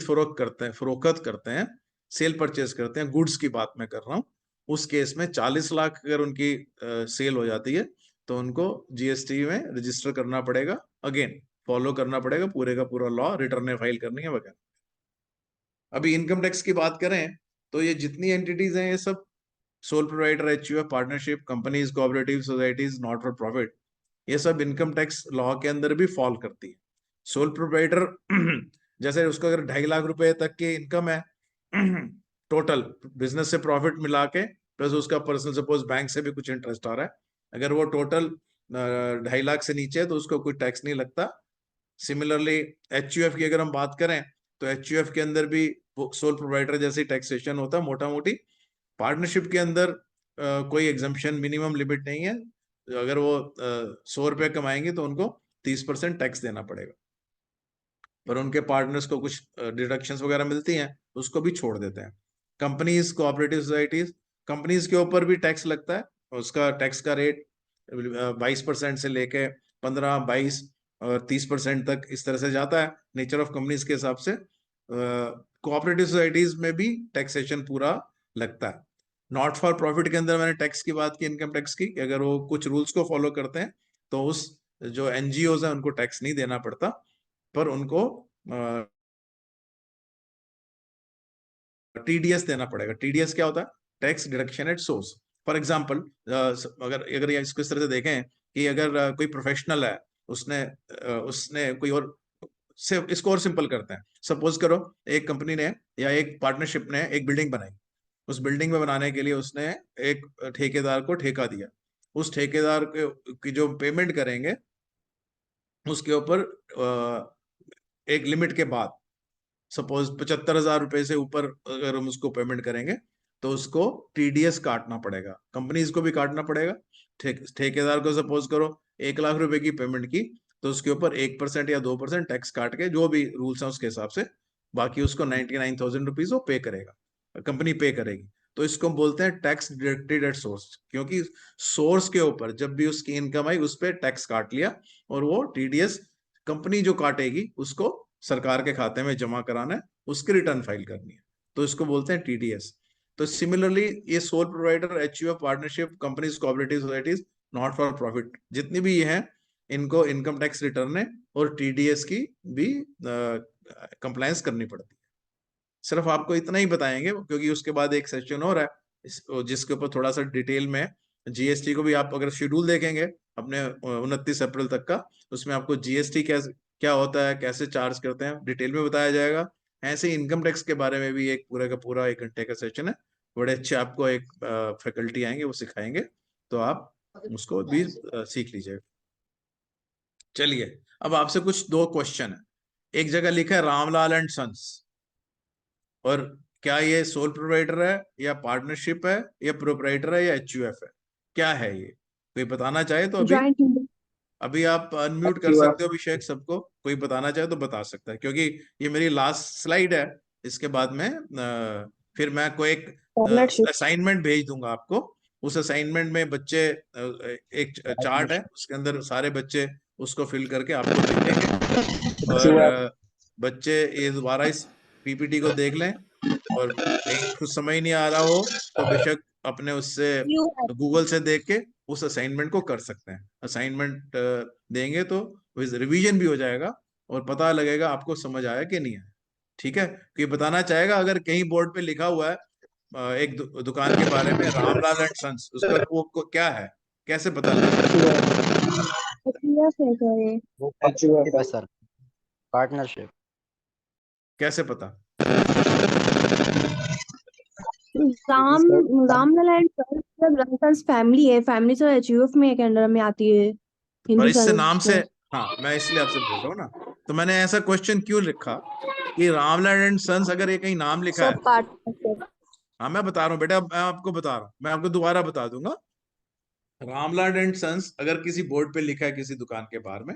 फरोख्त करते हैं, फरोख्त करते हैं, सेल परचेज करते हैं, गुड्स की बात मैं कर रहा हूँ, उस केस में 40 लाख अगर उनकी सेल हो जाती है तो उनको जीएसटी में रजिस्टर करना पड़ेगा, अगेन फॉलो करना पड़ेगा पूरे का पूरा लॉ, रिटर्न फाइल करनी है वगैरह। अभी इनकम टैक्स की बात करें तो ये जितनी एंटिटीज हैं, ये सब sole proprietor, HUF, partnership, companies, cooperative societies, not for profit, ये सब इनकम टैक्स लॉ के अंदर भी फॉल करती है। सोल प्रोप्राइटर जैसे उसको अगर 2.5 लाख रुपए तक की इनकम है टोटल बिजनेस से प्रॉफिट मिला के, प्लस उसका पर्सनल, सपोज बैंक से भी कुछ इंटरेस्ट आ रहा है, अगर वो टोटल 2.5 लाख से नीचे है तो उसको कोई टैक्स नहीं लगता। सिमिलरली एचयूएफ की अगर हम बात करें तो एचयूएफ के अंदर भी सोल प्रोप्राइटर जैसे टैक्सेशन होता है मोटा मोटी। पार्टनरशिप के अंदर कोई एग्जम्पशन, मिनिमम लिमिट नहीं है, अगर वो 100 रुपए कमाएंगे तो उनको 30% टैक्स देना पड़ेगा, पर उनके पार्टनर्स को कुछ डिडक्शंस वगैरह मिलती हैं, उसको भी छोड़ देते हैं। कंपनीज, कोऑपरेटिव सोसाइटीज, कंपनीज के ऊपर भी टैक्स लगता है, उसका टैक्स का रेट 22% से लेके 15, 22 और 30% तक इस तरह से जाता है, नेचर ऑफ कंपनीज के हिसाब से। कोऑपरेटिव सोसाइटीज में भी टैक्सेशन पूरा लगता है। नॉट फॉर प्रॉफिट के अंदर मैंने टैक्स की बात की, इनकम टैक्स की, कि अगर वो कुछ रूल्स को फॉलो करते हैं तो उस जो एनजीओज है उनको टैक्स नहीं देना पड़ता, पर उनको टीडीएस देना पड़ेगा। टीडीएस क्या होता है? Tax deduction at source. For example, अगर इसको इस तरह से देखें कि अगर कोई प्रोफेशनल है, उसने कोई और से, इसको और सिंपल करते हैं, सपोज करो एक कंपनी ने या एक पार्टनरशिप ने एक बिल्डिंग बनाई, उस बिल्डिंग में बनाने के लिए उसने एक ठेकेदार को ठेका दिया। उस ठेकेदार की जो पेमेंट करेंगे उसके ऊपर एक लिमिट के बाद, सपोज 75,000 रुपए से ऊपर अगर हम उसको पेमेंट करेंगे तो उसको टीडीएस काटना पड़ेगा, कंपनीज को भी काटना पड़ेगा। ठेकेदार को सपोज करो 1 लाख रुपए की पेमेंट की, तो उसके ऊपर 1% या 2% टैक्स काट के, जो भी रूल्स हैं उसके हिसाब से, बाकी उसको 99,000 रुपीज वो पे करेगा, कंपनी पे करेगी। तो इसको बोलते हैं टैक्स डिडक्टेड एट सोर्स, क्योंकि सोर्स के ऊपर जब भी उसकी इनकम आई उस पर टैक्स काट लिया, और वो टीडीएस कंपनी जो काटेगी उसको सरकार के खाते में जमा कराना है, उसकी रिटर्न फाइल करनी है, तो इसको बोलते हैं टीडीएस। तो सिमिलरली ये sole provider, HUF, partnership, companies, cooperative societies, not for profit, जितनी भी ये हैं, इनको इनकम टैक्स रिटर्न है और टीडीएस की भी कंप्लायंस करनी पड़ती है। सिर्फ आपको इतना ही बताएंगे, क्योंकि उसके बाद एक सेशन हो रहा है जिसके ऊपर थोड़ा सा डिटेल में जीएसटी को भी, आप अगर शेड्यूल देखेंगे अपने 29 अप्रैल तक का, उसमें आपको जीएसटी क्या होता है, कैसे चार्ज करते हैं, डिटेल में बताया जाएगा। ऐसे इनकम टैक्स के बारे में भी एक पूरा का पूरा 1 घंटे का सेशन है, बड़े अच्छे आपको एक फैकल्टी आएंगे, वो सिखाएंगे, तो आप उसको भी सीख लीजिएगा। चलिए, अब आपसे कुछ 2 क्वेश्चन है। एक जगह लिखा है रामलाल एंड सन्स, और क्या ये सोल प्रोप्राइटर है या पार्टनरशिप है या प्रोप्राइटर है या एचयूएफ है, क्या है ये? कोई बताना चाहे तो जॉइंट अभी आप अनम्यूट कर सकते हो अभिषेक, सबको कोई बताना चाहे तो बता सकता है, क्योंकि ये मेरी लास्ट स्लाइड है। इसके बाद में फिर मैं कोई एक पार्टनरशिप। असाइनमेंट भेज दूंगा आपको। उस असाइनमेंट में बच्चे एक चार्ट है, उसके अंदर सारे बच्चे उसको फिल करके आपको भेजेंगे, और बच्चे ये दोबारा इस पीपीटी को देख लें, और कहीं कुछ समझ नहीं आ रहा हो तो बेशक अपने उससे गूगल से देख के उस असाइनमेंट को कर सकते हैं। असाइनमेंट देंगे तो रिवीजन भी हो जाएगा और पता लगेगा आपको समझ आया कि नहीं आया। ठीक है, कोई बताना चाहेगा? अगर कहीं बोर्ड पे लिखा हुआ है एक दुकान के बारे में, रामलाल एंड सन्स, उसका वो क्या है, कैसे पता लगेगा? पार्टनरशिप है सर, पार्टनरशिप। कैसे पता? रामलाल एंड सन्स फैमिली है, फैमिली तो एचयूएफ में के अंडर में आती है, पर हिंदू इससे नाम से, सर्विस। हाँ मैं इसलिए आपसे पूछ रहा हूँ ना, तो मैंने ऐसा क्वेश्चन क्यों लिखा कि रामलाल एंड सन्स, अगर ये कहीं नाम लिखा है, हाँ मैं बता रहा हूँ बेटा, मैं आपको बता रहा हूँ, मैं आपको दोबारा बता दूंगा। रामलाल एंड सन्स अगर किसी बोर्ड पे लिखा है किसी दुकान के बाहर में,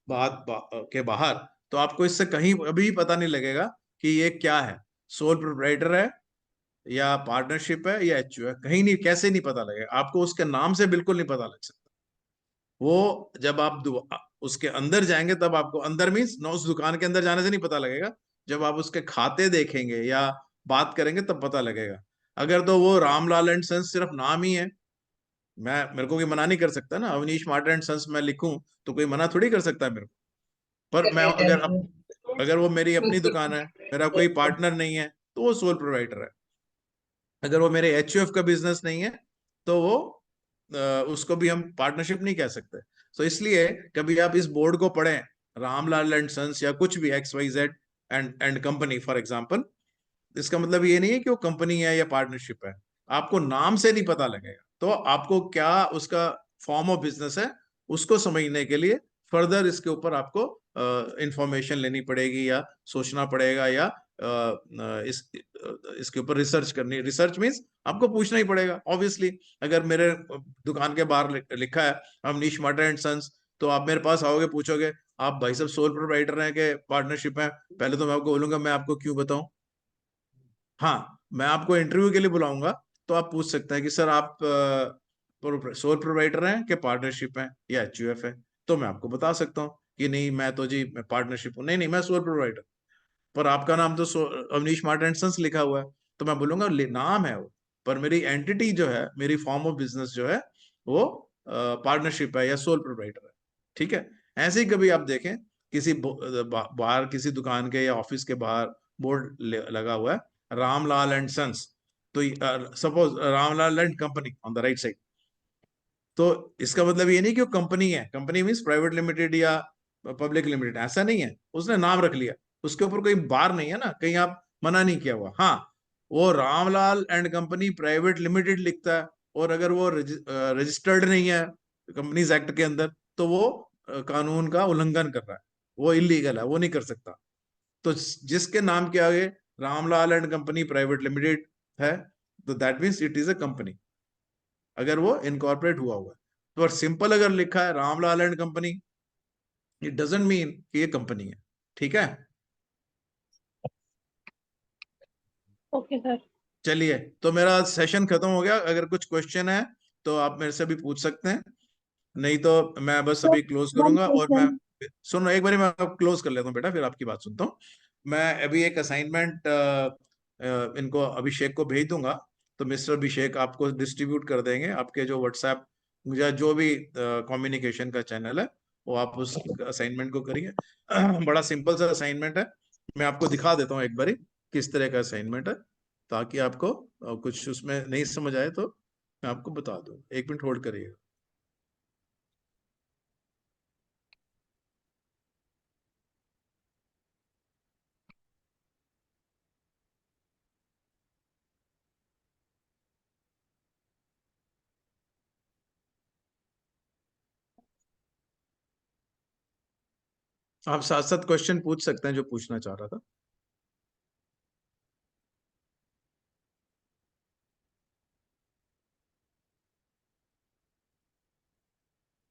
के बाहर, तो आपको इससे कहीं अभी पता नहीं लगेगा कि ये क्या है, सोल प्रोप्राइटर है या पार्टनरशिप है या एचयू है, कहीं नहीं, कैसे नहीं पता लगेगा आपको, उसके नाम से बिल्कुल नहीं पता लग सकता। वो जब आप उसके अंदर जाएंगे तब आपको, अंदर मीन्स ना उस दुकान के अंदर जाने से नहीं पता लगेगा, जब आप उसके खाते देखेंगे या बात करेंगे तब पता लगेगा। अगर तो वो रामलाल एंड सन्स सिर्फ नाम ही है, मेरे को कोई मना नहीं कर सकता ना, अवनीश मार्ट एंड सन्स मैं लिखूं तो कोई मना थोड़ी कर सकता है मेरे को। पर मैं अगर वो मेरी अपनी दुकान है, मेरा कोई पार्टनर नहीं है, तो वो सोल प्रोवाइडर है। अगर वो मेरे एचयूएफ का बिजनेस नहीं है तो वो उसको भी हम पार्टनरशिप नहीं कह सकते। तो इसलिए कभी आप इस बोर्ड को पढ़ें, रामलाल एंड सन्स या कुछ भी XYZ and company for example, इसका मतलब ये नहीं है कि वो कंपनी है या पार्टनरशिप है, आपको नाम से नहीं पता लगेगा। तो आपको क्या उसका फॉर्म ऑफ बिजनेस है, उसको समझने के लिए फर्दर इसके ऊपर आपको इंफॉर्मेशन लेनी पड़ेगी या सोचना पड़ेगा, या इसके ऊपर रिसर्च करनी। रिसर्च मीन्स आपको पूछना ही पड़ेगा ऑब्वियसली। अगर मेरे दुकान के बाहर लिखा है अवनीश मार्ट एंड सन्स, तो आप मेरे पास आओगे, पूछोगे आप भाई साहब सोल प्रोप्राइटर हैं कि पार्टनरशिप है, पहले तो मैं आपको बोलूंगा मैं आपको क्यों बताऊं। हाँ, मैं आपको इंटरव्यू के लिए बुलाऊंगा तो आप पूछ सकते हैं कि सर आप सोल प्रोवाइडर हैं कि पार्टनरशिप है या एचयूएफ है, तो मैं आपको बता सकता हूँ कि नहीं मैं तो जी मैं पार्टनरशिप हूँ, नहीं मैं सोल प्रोवाइडर। पर आपका नाम तो अवनीश मार्ट एंड सन्स लिखा हुआ है, तो मैं बोलूंगा नाम है वो, पर मेरी एंटिटी जो है, मेरी फॉर्म ऑफ बिजनेस जो है वो पार्टनरशिप है या सोल प्रोवाइडर है। ठीक है, ऐसे ही कभी आप देखें किसी बाहर किसी दुकान के या ऑफिस के बाहर बोर्ड लगा हुआ है रामलाल एंड सन्स, तो suppose Ramlal and company on the right side, तो इसका मतलब ये नहीं कि वो कंपनी है, कंपनी मीन्स प्राइवेट लिमिटेड या पब्लिक लिमिटेड, ऐसा नहीं है, उसने नाम रख लिया, उसके ऊपर कोई बार नहीं है ना, कहीं आप मना नहीं किया हुआ। हाँ, वो Ramlal and company private limited लिखता है, और अगर वो रजिस्टर्ड नहीं है कंपनीज एक्ट के अंदर, तो वो कानून का उल्लंघन कर रहा है, वो इलीगल है, वो नहीं कर सकता। तो जिसके नाम के आगे Ramlal and company private limited है, तो that means it is a company, अगर वो इनकॉर्पोरेट हुआ हुआ है। तो सिंपल अगर लिखा है Ramlal and company, it doesn't mean कि ये कंपनी है। ठीक है, ओके सर। चलिए, तो मेरा सेशन खत्म हो गया, अगर कुछ क्वेश्चन है तो आप मेरे से भी पूछ सकते हैं, नहीं तो मैं बस अभी क्लोज वन करूंगा और मैं क्वेश्चन सुनो एक बार मैं क्लोज कर लेता हूँ बेटा, फिर आपकी बात सुनता हूँ। मैं अभी एक असाइनमेंट इनको अभिषेक को भेज दूंगा, तो मिस्टर अभिषेक आपको डिस्ट्रीब्यूट कर देंगे आपके जो व्हाट्सएप या जो भी कम्युनिकेशन का चैनल है, वो आप उस असाइनमेंट को करिए। बड़ा सिंपल सा असाइनमेंट है, मैं आपको दिखा देता हूँ एक बारी किस तरह का असाइनमेंट है, ताकि आपको कुछ उसमें नहीं समझ आए तो मैं आपको बता दूँ। 1 मिनट होल्ड करिएगा। आप साथ साथ क्वेश्चन पूछ सकते हैं जो पूछना चाह रहा था।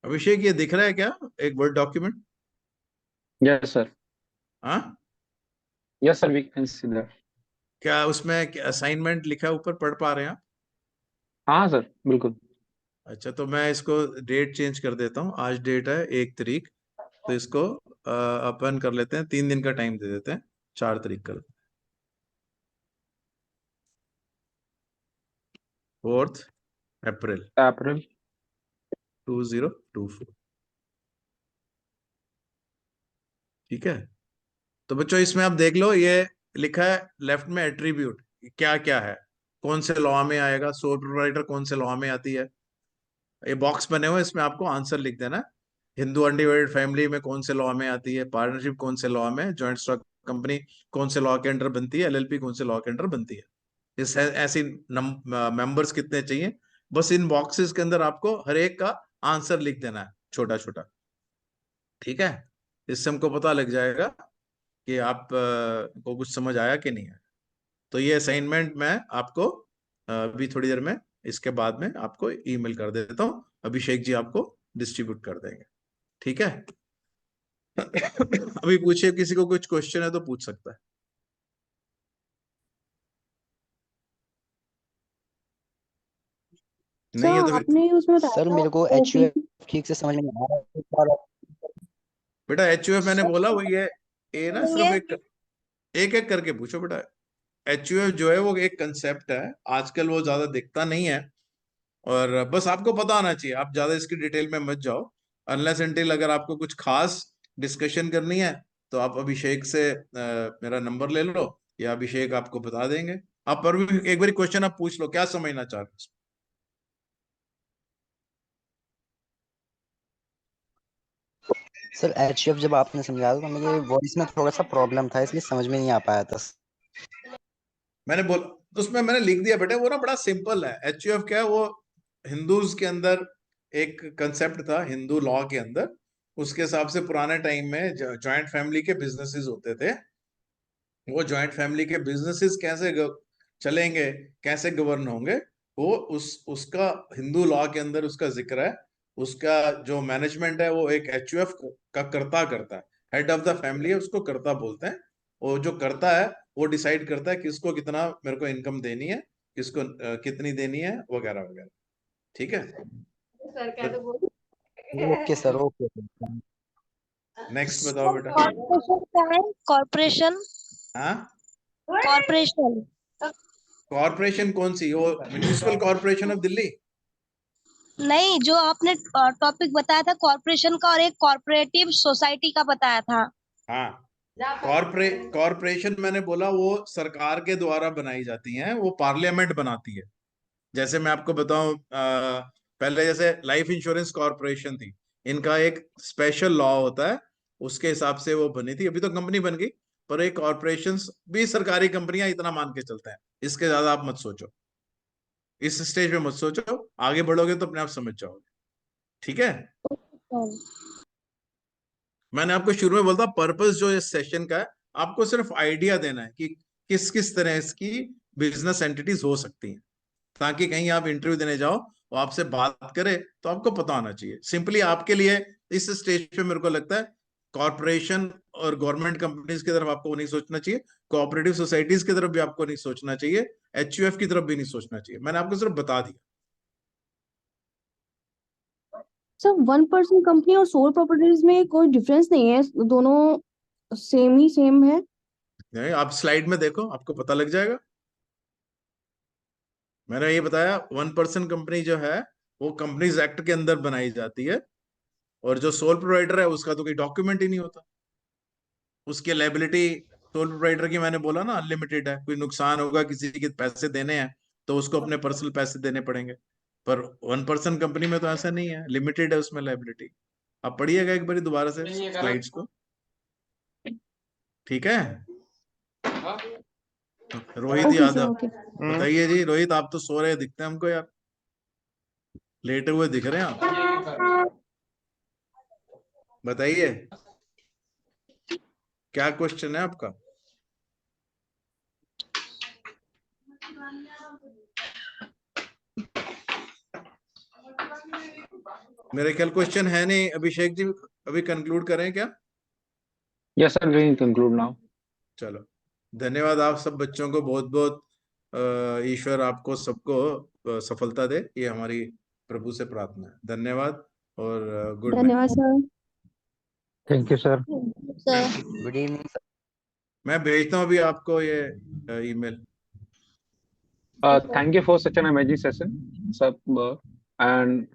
अभिषेक ये दिख रहा है क्या, एक वर्ड डॉक्यूमेंट? यस सर, हाँ, yes sir, we can see that. क्या उसमें असाइनमेंट लिखा है ऊपर, पढ़ पा रहे हैं आप? हाँ सर, बिल्कुल। अच्छा, तो मैं इसको डेट चेंज कर देता हूँ। आज डेट है 1 तारीख, तो इसको अपन कर लेते हैं, 3 दिन का टाइम दे देते हैं, 4 तारीख कर, 4 अप्रैल अप्रैल। 2024। ठीक है, तो बच्चों इसमें आप देख लो, ये लिखा है लेफ्ट में एट्रीब्यूट क्या क्या है, कौन से लॉ में आएगा, सोल प्रोप्राइटर कौन से लॉ में आती है। ये बॉक्स बने हुए हैं, इसमें आपको आंसर लिख देना है। हिंदू अनडिवाइडेड फैमिली में कौन से लॉ में आती है, पार्टनरशिप कौन से लॉ में, जॉइंट स्टॉक कंपनी कौन से लॉ के अंडर बनती है, एलएलपी कौन से लॉ के अंडर बनती है। इस ऐसी मेंबर्स कितने चाहिए, बस इन बॉक्सेस के अंदर आपको हर एक का आंसर लिख देना है, छोटा छोटा। ठीक है, इससे हमको पता लग जाएगा कि आप को कुछ समझ आया कि नहीं आया। तो ये असाइनमेंट मैं आपको अभी थोड़ी देर में, इसके बाद में आपको ईमेल कर देता हूँ, अभिषेक जी आपको डिस्ट्रीब्यूट कर देंगे। ठीक है। अभी पूछिए, किसी को कुछ क्वेश्चन है तो पूछ सकता है। नहीं है सर तो फिर आपने उसमें बताया सर था मेरे को ओपी। HUF ठीक से समझ में नहीं आ रहा है। बेटा एचयूएफ मैंने बोला वो ये ना सिर्फ एक एक एक करके पूछो बेटा। एचयूएफ जो है वो एक कंसेप्ट है, आजकल वो ज्यादा दिखता नहीं है, और बस आपको पता आना चाहिए, आप ज्यादा इसकी डिटेल में मत जाओ। अनलेस अनटिल अगर आपको कुछ खास डिस्कशन करनी है तो आप अभिषेक से मेरा नंबर ले लो, या अभिषेक आपको बता देंगे। आप पर भी एक बार क्वेश्चन आप पूछ लो, क्या समझना चाह रहे हो? सर HUF जब आपने समझाया तो मेरे वॉइस में थोड़ा सा प्रॉब्लम था, इसलिए समझ में नहीं आ पाया था। मैंने बोल तो उसमें मैंने लिख दिया बेटा, वो ना बड़ा सिंपल है। एचयूएफ क्या है, वो हिंदूज के अंदर एक कंसेप्ट था, हिंदू लॉ के अंदर। उसके हिसाब से पुराने टाइम में जॉइंट फैमिली के बिजनेसेस होते थे, वो जॉइंट फैमिली के बिजनेसेस कैसे चलेंगे, कैसे गवर्न होंगे, वो उसका हिंदू लॉ के अंदर उसका जिक्र है। उसका जो मैनेजमेंट है वो एक एचयूएफ का करता करता है, हेड ऑफ द फैमिली है, उसको करता बोलते हैं। वो जो करता है वो डिसाइड करता है किसको कितना मेरे को इनकम देनी है, किसको कितनी देनी है, वगैरह वगैरह। ठीक है, ओके सर, ओके। नेक्स्ट बताओ बेटा। कॉर्पोरेशन क्या है? कॉर्पोरेशन, हाँ, कॉर्पोरेशन कॉरपोरेशन कौन सी, वो म्युनिसिपल कॉरपोरेशन ऑफ दिल्ली? नहीं, जो आपने टॉपिक बताया था कॉर्पोरेशन का, और एक कॉर्पोरेटिव सोसाइटी का बताया था। हाँ, कॉरपोरेशन मैंने बोला वो सरकार के द्वारा बनाई जाती हैं, वो पार्लियामेंट बनाती है। जैसे मैं आपको बताऊं, पहले जैसे लाइफ इंश्योरेंस कॉरपोरेशन थी, इनका एक स्पेशल लॉ होता है, उसके हिसाब से वो बनी थी। अभी तो कंपनी बन गई, पर एक कॉरपोरेशन भी सरकारी कंपनियां, इतना मान के चलते हैं। इसके ज्यादा आप मत सोचो, इस स्टेज पे मत सोचो, आगे बढ़ोगे तो अपने आप समझ जाओगे। ठीक है, मैंने आपको शुरू में बोलता पर्पस जो इस सेशन का है, आपको सिर्फ आइडिया देना है कि किस किस तरह इसकी बिजनेस एंटिटीज हो सकती हैं, ताकि कहीं आप इंटरव्यू देने जाओ वो आपसे बात करे तो आपको पता होना चाहिए। सिंपली आपके लिए इस स्टेज पे मेरे को लगता है कॉर्पोरेशन और गवर्नमेंट कंपनीज की तरफ आपको नहीं सोचना चाहिए, कोऑपरेटिव सोसाइटीज की तरफ भी आपको नहीं सोचना चाहिए, एचयूएफ की तरफ भी नहीं सोचना चाहिए। मैंने आपको सिर्फ बता दिया। सर 1% कंपनी और सोल प्रॉपर्टीज में कोई डिफरेंस नहीं है, दोनों सेम है। नहीं, आप स्लाइड में देखो, आपको पता लग जाएगा। मैंने ये बताया 1% कंपनी जो है वो कंपनीज एक्ट के अंदर बनाई जाती है, और जो सोल प्रोवाइडर है उसका तो कोई डॉक्यूमेंट ही नहीं होता। उसकी लायबिलिटी सोल प्रोवाइडर की, मैंने बोला ना, अनलिमिटेड है। कोई नुकसान होगा, किसी के पैसे देने हैं तो उसको अपने पर्सनल पैसे देने पड़ेंगे। पर 1% कंपनी में तो ऐसा नहीं है, लिमिटेड है उसमें लायबिलिटी। आप पढ़िएगा एक बार दोबारा से स्लाइड्स को, ठीक है। Rohit okay sir, Yadav, okay. बताइए जी। रोहित, आप तो सो रहे दिखते हैं हमको यार, लेटे हुए दिख रहे हैं आप। बताइए क्या क्वेश्चन है आपका। मेरे ख्याल क्वेश्चन है नहीं। अभिषेक जी, अभी कंक्लूड करें क्या? Yes sir, we conclude now. चलो, धन्यवाद आप सब बच्चों को, बहुत बहुत ईश्वर आपको सबको सफलता दे, ये हमारी प्रभु से प्रार्थना है। धन्यवाद और गुड नाइट। धन्यवाद sir. Thank you sir. Sir good evening sir. मैं भेजता हूँ अभी आपको ये email. Thank you for such an amazing session सब। एंड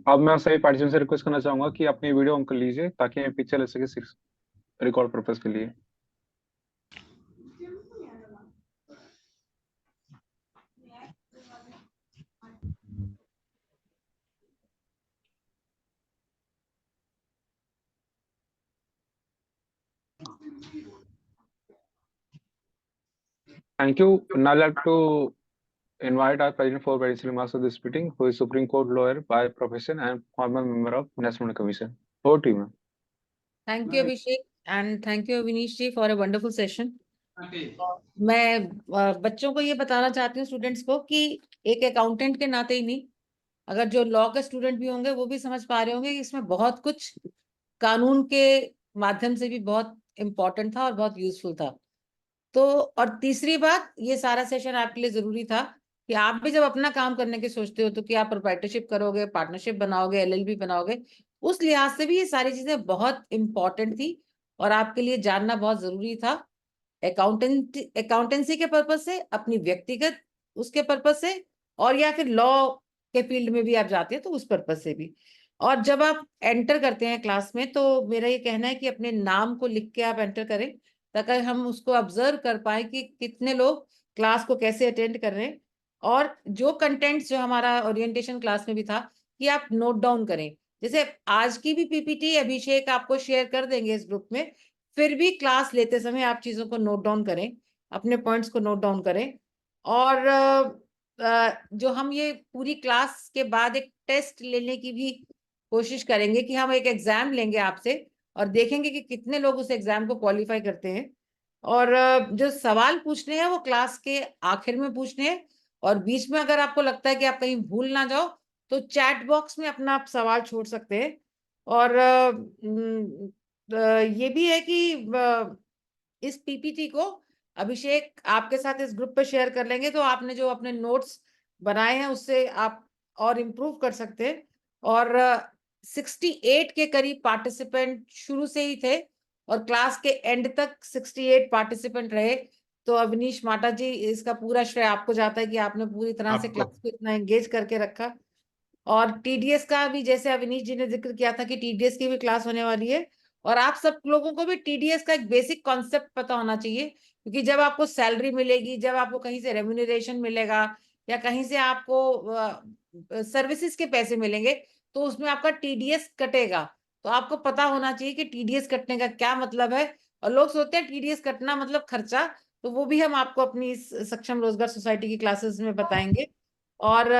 अब मैं सभी पार्टिसिपेंट से रिक्वेस्ट करना चाहूंगा कि अपनी वीडियो ऑन कर लीजिए ताकि मैं पिक्चर ले सके रिकॉर्ड पर्पज के लिए। Thank you. Now I'd like to invite our President for very remarks of this meeting, who is Supreme Court lawyer by profession and former member of National Commission. Over to you, ma'am. Thank you, Abhishek, and thank you, Avinish ji, for a wonderful session. मैं बच्चों को ये बताना चाहती हूँ, स्टूडेंट्स को, कि एक अकाउंटेंट के नाते ही नहीं, अगर जो लॉ के स्टूडेंट भी होंगे वो भी समझ पा रहे होंगे कि इसमें बहुत कुछ कानून के माध्यम से भी बहुत इम्पोर्टेंट था और बहुत यूजफुल था। तो और तीसरी बात, ये सारा सेशन आपके लिए जरूरी था कि आप भी जब अपना काम करने के सोचते हो तो कि आप प्रोप्राइटरशिप करोगे, पार्टनरशिप बनाओगे, एलएलबी बनाओगे, उस लिहाज से भी ये सारी चीजें बहुत इंपॉर्टेंट थी और आपके लिए जानना बहुत जरूरी था। अकाउंटेंसी के पर्पज से, अपनी व्यक्तिगत उसके पर्पज से, और या फिर लॉ के फील्ड में भी आप जाते हैं तो उस पर्पज से भी। और जब आप एंटर करते हैं क्लास में तो मेरा ये कहना है कि अपने नाम को लिख के आप एंटर करें ताकि हम उसको ऑब्जर्व कर पाए कि कितने लोग क्लास को कैसे अटेंड कर रहे हैं। और जो कंटेंट्स जो हमारा ओरिएंटेशन क्लास में भी था कि आप नोट डाउन करें, जैसे आज की भी पीपीटी अभिषेक आपको शेयर कर देंगे इस ग्रुप में, फिर भी क्लास लेते समय आप चीजों को नोट डाउन करें, अपने पॉइंट्स को नोट डाउन करें। और जो हम ये पूरी क्लास के बाद एक टेस्ट लेने की भी कोशिश करेंगे कि हम एक एग्जाम लेंगे आपसे और देखेंगे कि कितने लोग उस एग्जाम को क्वालिफाई करते हैं। और जो सवाल पूछने हैं वो क्लास के आखिर में पूछने हैं, और बीच में अगर आपको लगता है कि आप कहीं भूल ना जाओ तो चैट बॉक्स में अपना आप सवाल छोड़ सकते हैं। और ये भी है कि इस पीपीटी को अभिषेक आपके साथ इस ग्रुप पे शेयर कर लेंगे तो आपने जो अपने नोट्स बनाए हैं उससे आप और इम्प्रूव कर सकते हैं। और 68 के करीब पार्टिसिपेंट शुरू से ही थे और क्लास के एंड तक 68 पार्टिसिपेंट रहे। तो अवनीश माटा जी, इसका पूरा श्रेय आपको जाता है कि आपने पूरी तरह से क्लास को इतना एंगेज करके रखा। और टीडीएस का भी, जैसे अवनीश जी ने जिक्र किया था कि टीडीएस की भी क्लास होने वाली है, और आप सब लोगों को भी टीडीएस का एक बेसिक कॉन्सेप्ट पता होना चाहिए, क्योंकि जब आपको सैलरी मिलेगी, जब आपको कहीं से रेम्यूनरेशन मिलेगा या कहीं से आपको सर्विसेज के पैसे मिलेंगे तो उसमें आपका टीडीएस कटेगा। तो आपको पता होना चाहिए कि टीडीएस कटने का क्या मतलब है। और लोग सोचते हैं टीडीएस कटना मतलब खर्चा, तो वो भी हम आपको अपनी इस सक्षम रोजगार सोसाइटी की क्लासेस में बताएंगे। और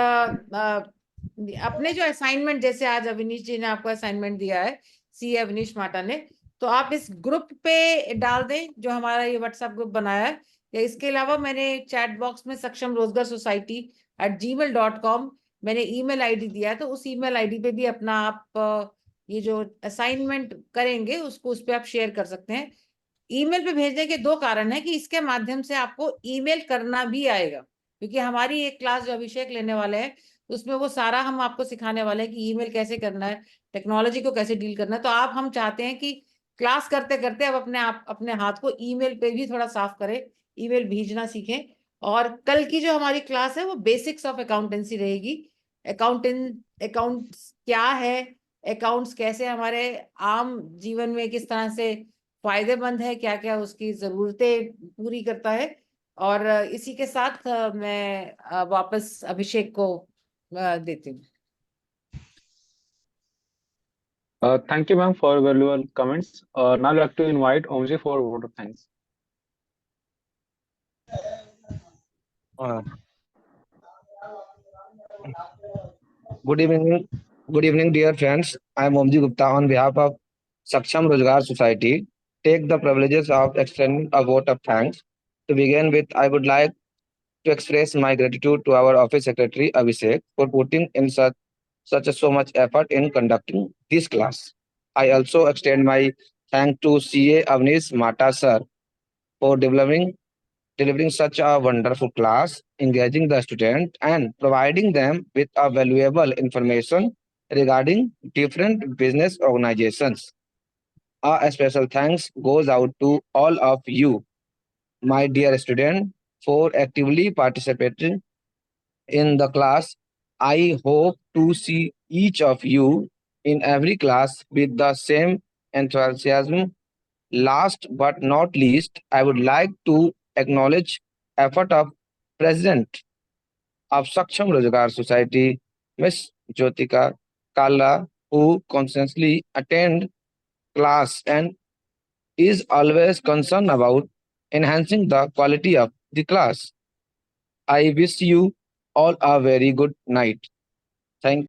अपने जो असाइनमेंट, जैसे आज अवनीश जी ने आपको असाइनमेंट दिया है, सी अवनीश माटा ने, तो आप इस ग्रुप पे डाल दें जो हमारा ये व्हाट्सएप ग्रुप बनाया है। या इसके अलावा मैंने चैट बॉक्स में सक्षम रोजगार सोसाइटी @gmail.com मैंने ईमेल आईडी दिया है, तो उस ईमेल आईडी पे भी अपना आप ये जो असाइनमेंट करेंगे उसको उस पर आप शेयर कर सकते हैं। ईमेल पे भेजने के दो कारण है कि इसके माध्यम से आपको ईमेल करना भी आएगा, क्योंकि हमारी एक क्लास जो अभिषेक लेने वाले हैं तो उसमें वो सारा हम आपको सिखाने वाले हैं कि ईमेल कैसे करना है, टेक्नोलॉजी को कैसे डील करना है। तो हम चाहते हैं कि क्लास करते करते अब अपने हाथ को ईमेल पे भी थोड़ा साफ करें, ईमेल भेजना सीखें। और कल की जो हमारी क्लास है वो बेसिक्स ऑफ अकाउंटेंसी रहेगी। अकाउंट्स क्या है, अकाउंट्स कैसे हमारे आम जीवन में किस तरह से फायदेमंद है, क्या क्या उसकी जरूरतें पूरी करता है। और इसी के साथ मैं वापस अभिषेक को देती हूँ। Thank you, ma'am, for valuable comments. Now I'd like to invite Omji for a vote of thanks. Uh, Good evening, dear friends. I am Omji Gupta on behalf of Saksham Rozgar Society. Take the privileges of extending a vote of thanks. To begin with, I would like to express my gratitude to our office secretary Abhishek for putting in so much effort in conducting this class. I also extend my thanks to CA Avnish Mata sir for delivering such a wonderful class, engaging the student and providing them with a valuable information regarding different business organizations. A special thanks goes out to all of you, my dear student, for actively participating in the class. I hope to see each of you in every class with the same enthusiasm. Last but not least, I would like to acknowledge effort of President of Saksham Rozgar Society, Ms. Jyotika Kalla, who constantly attend class and is always concerned about enhancing the quality of the class. I wish you all a very good night. Thank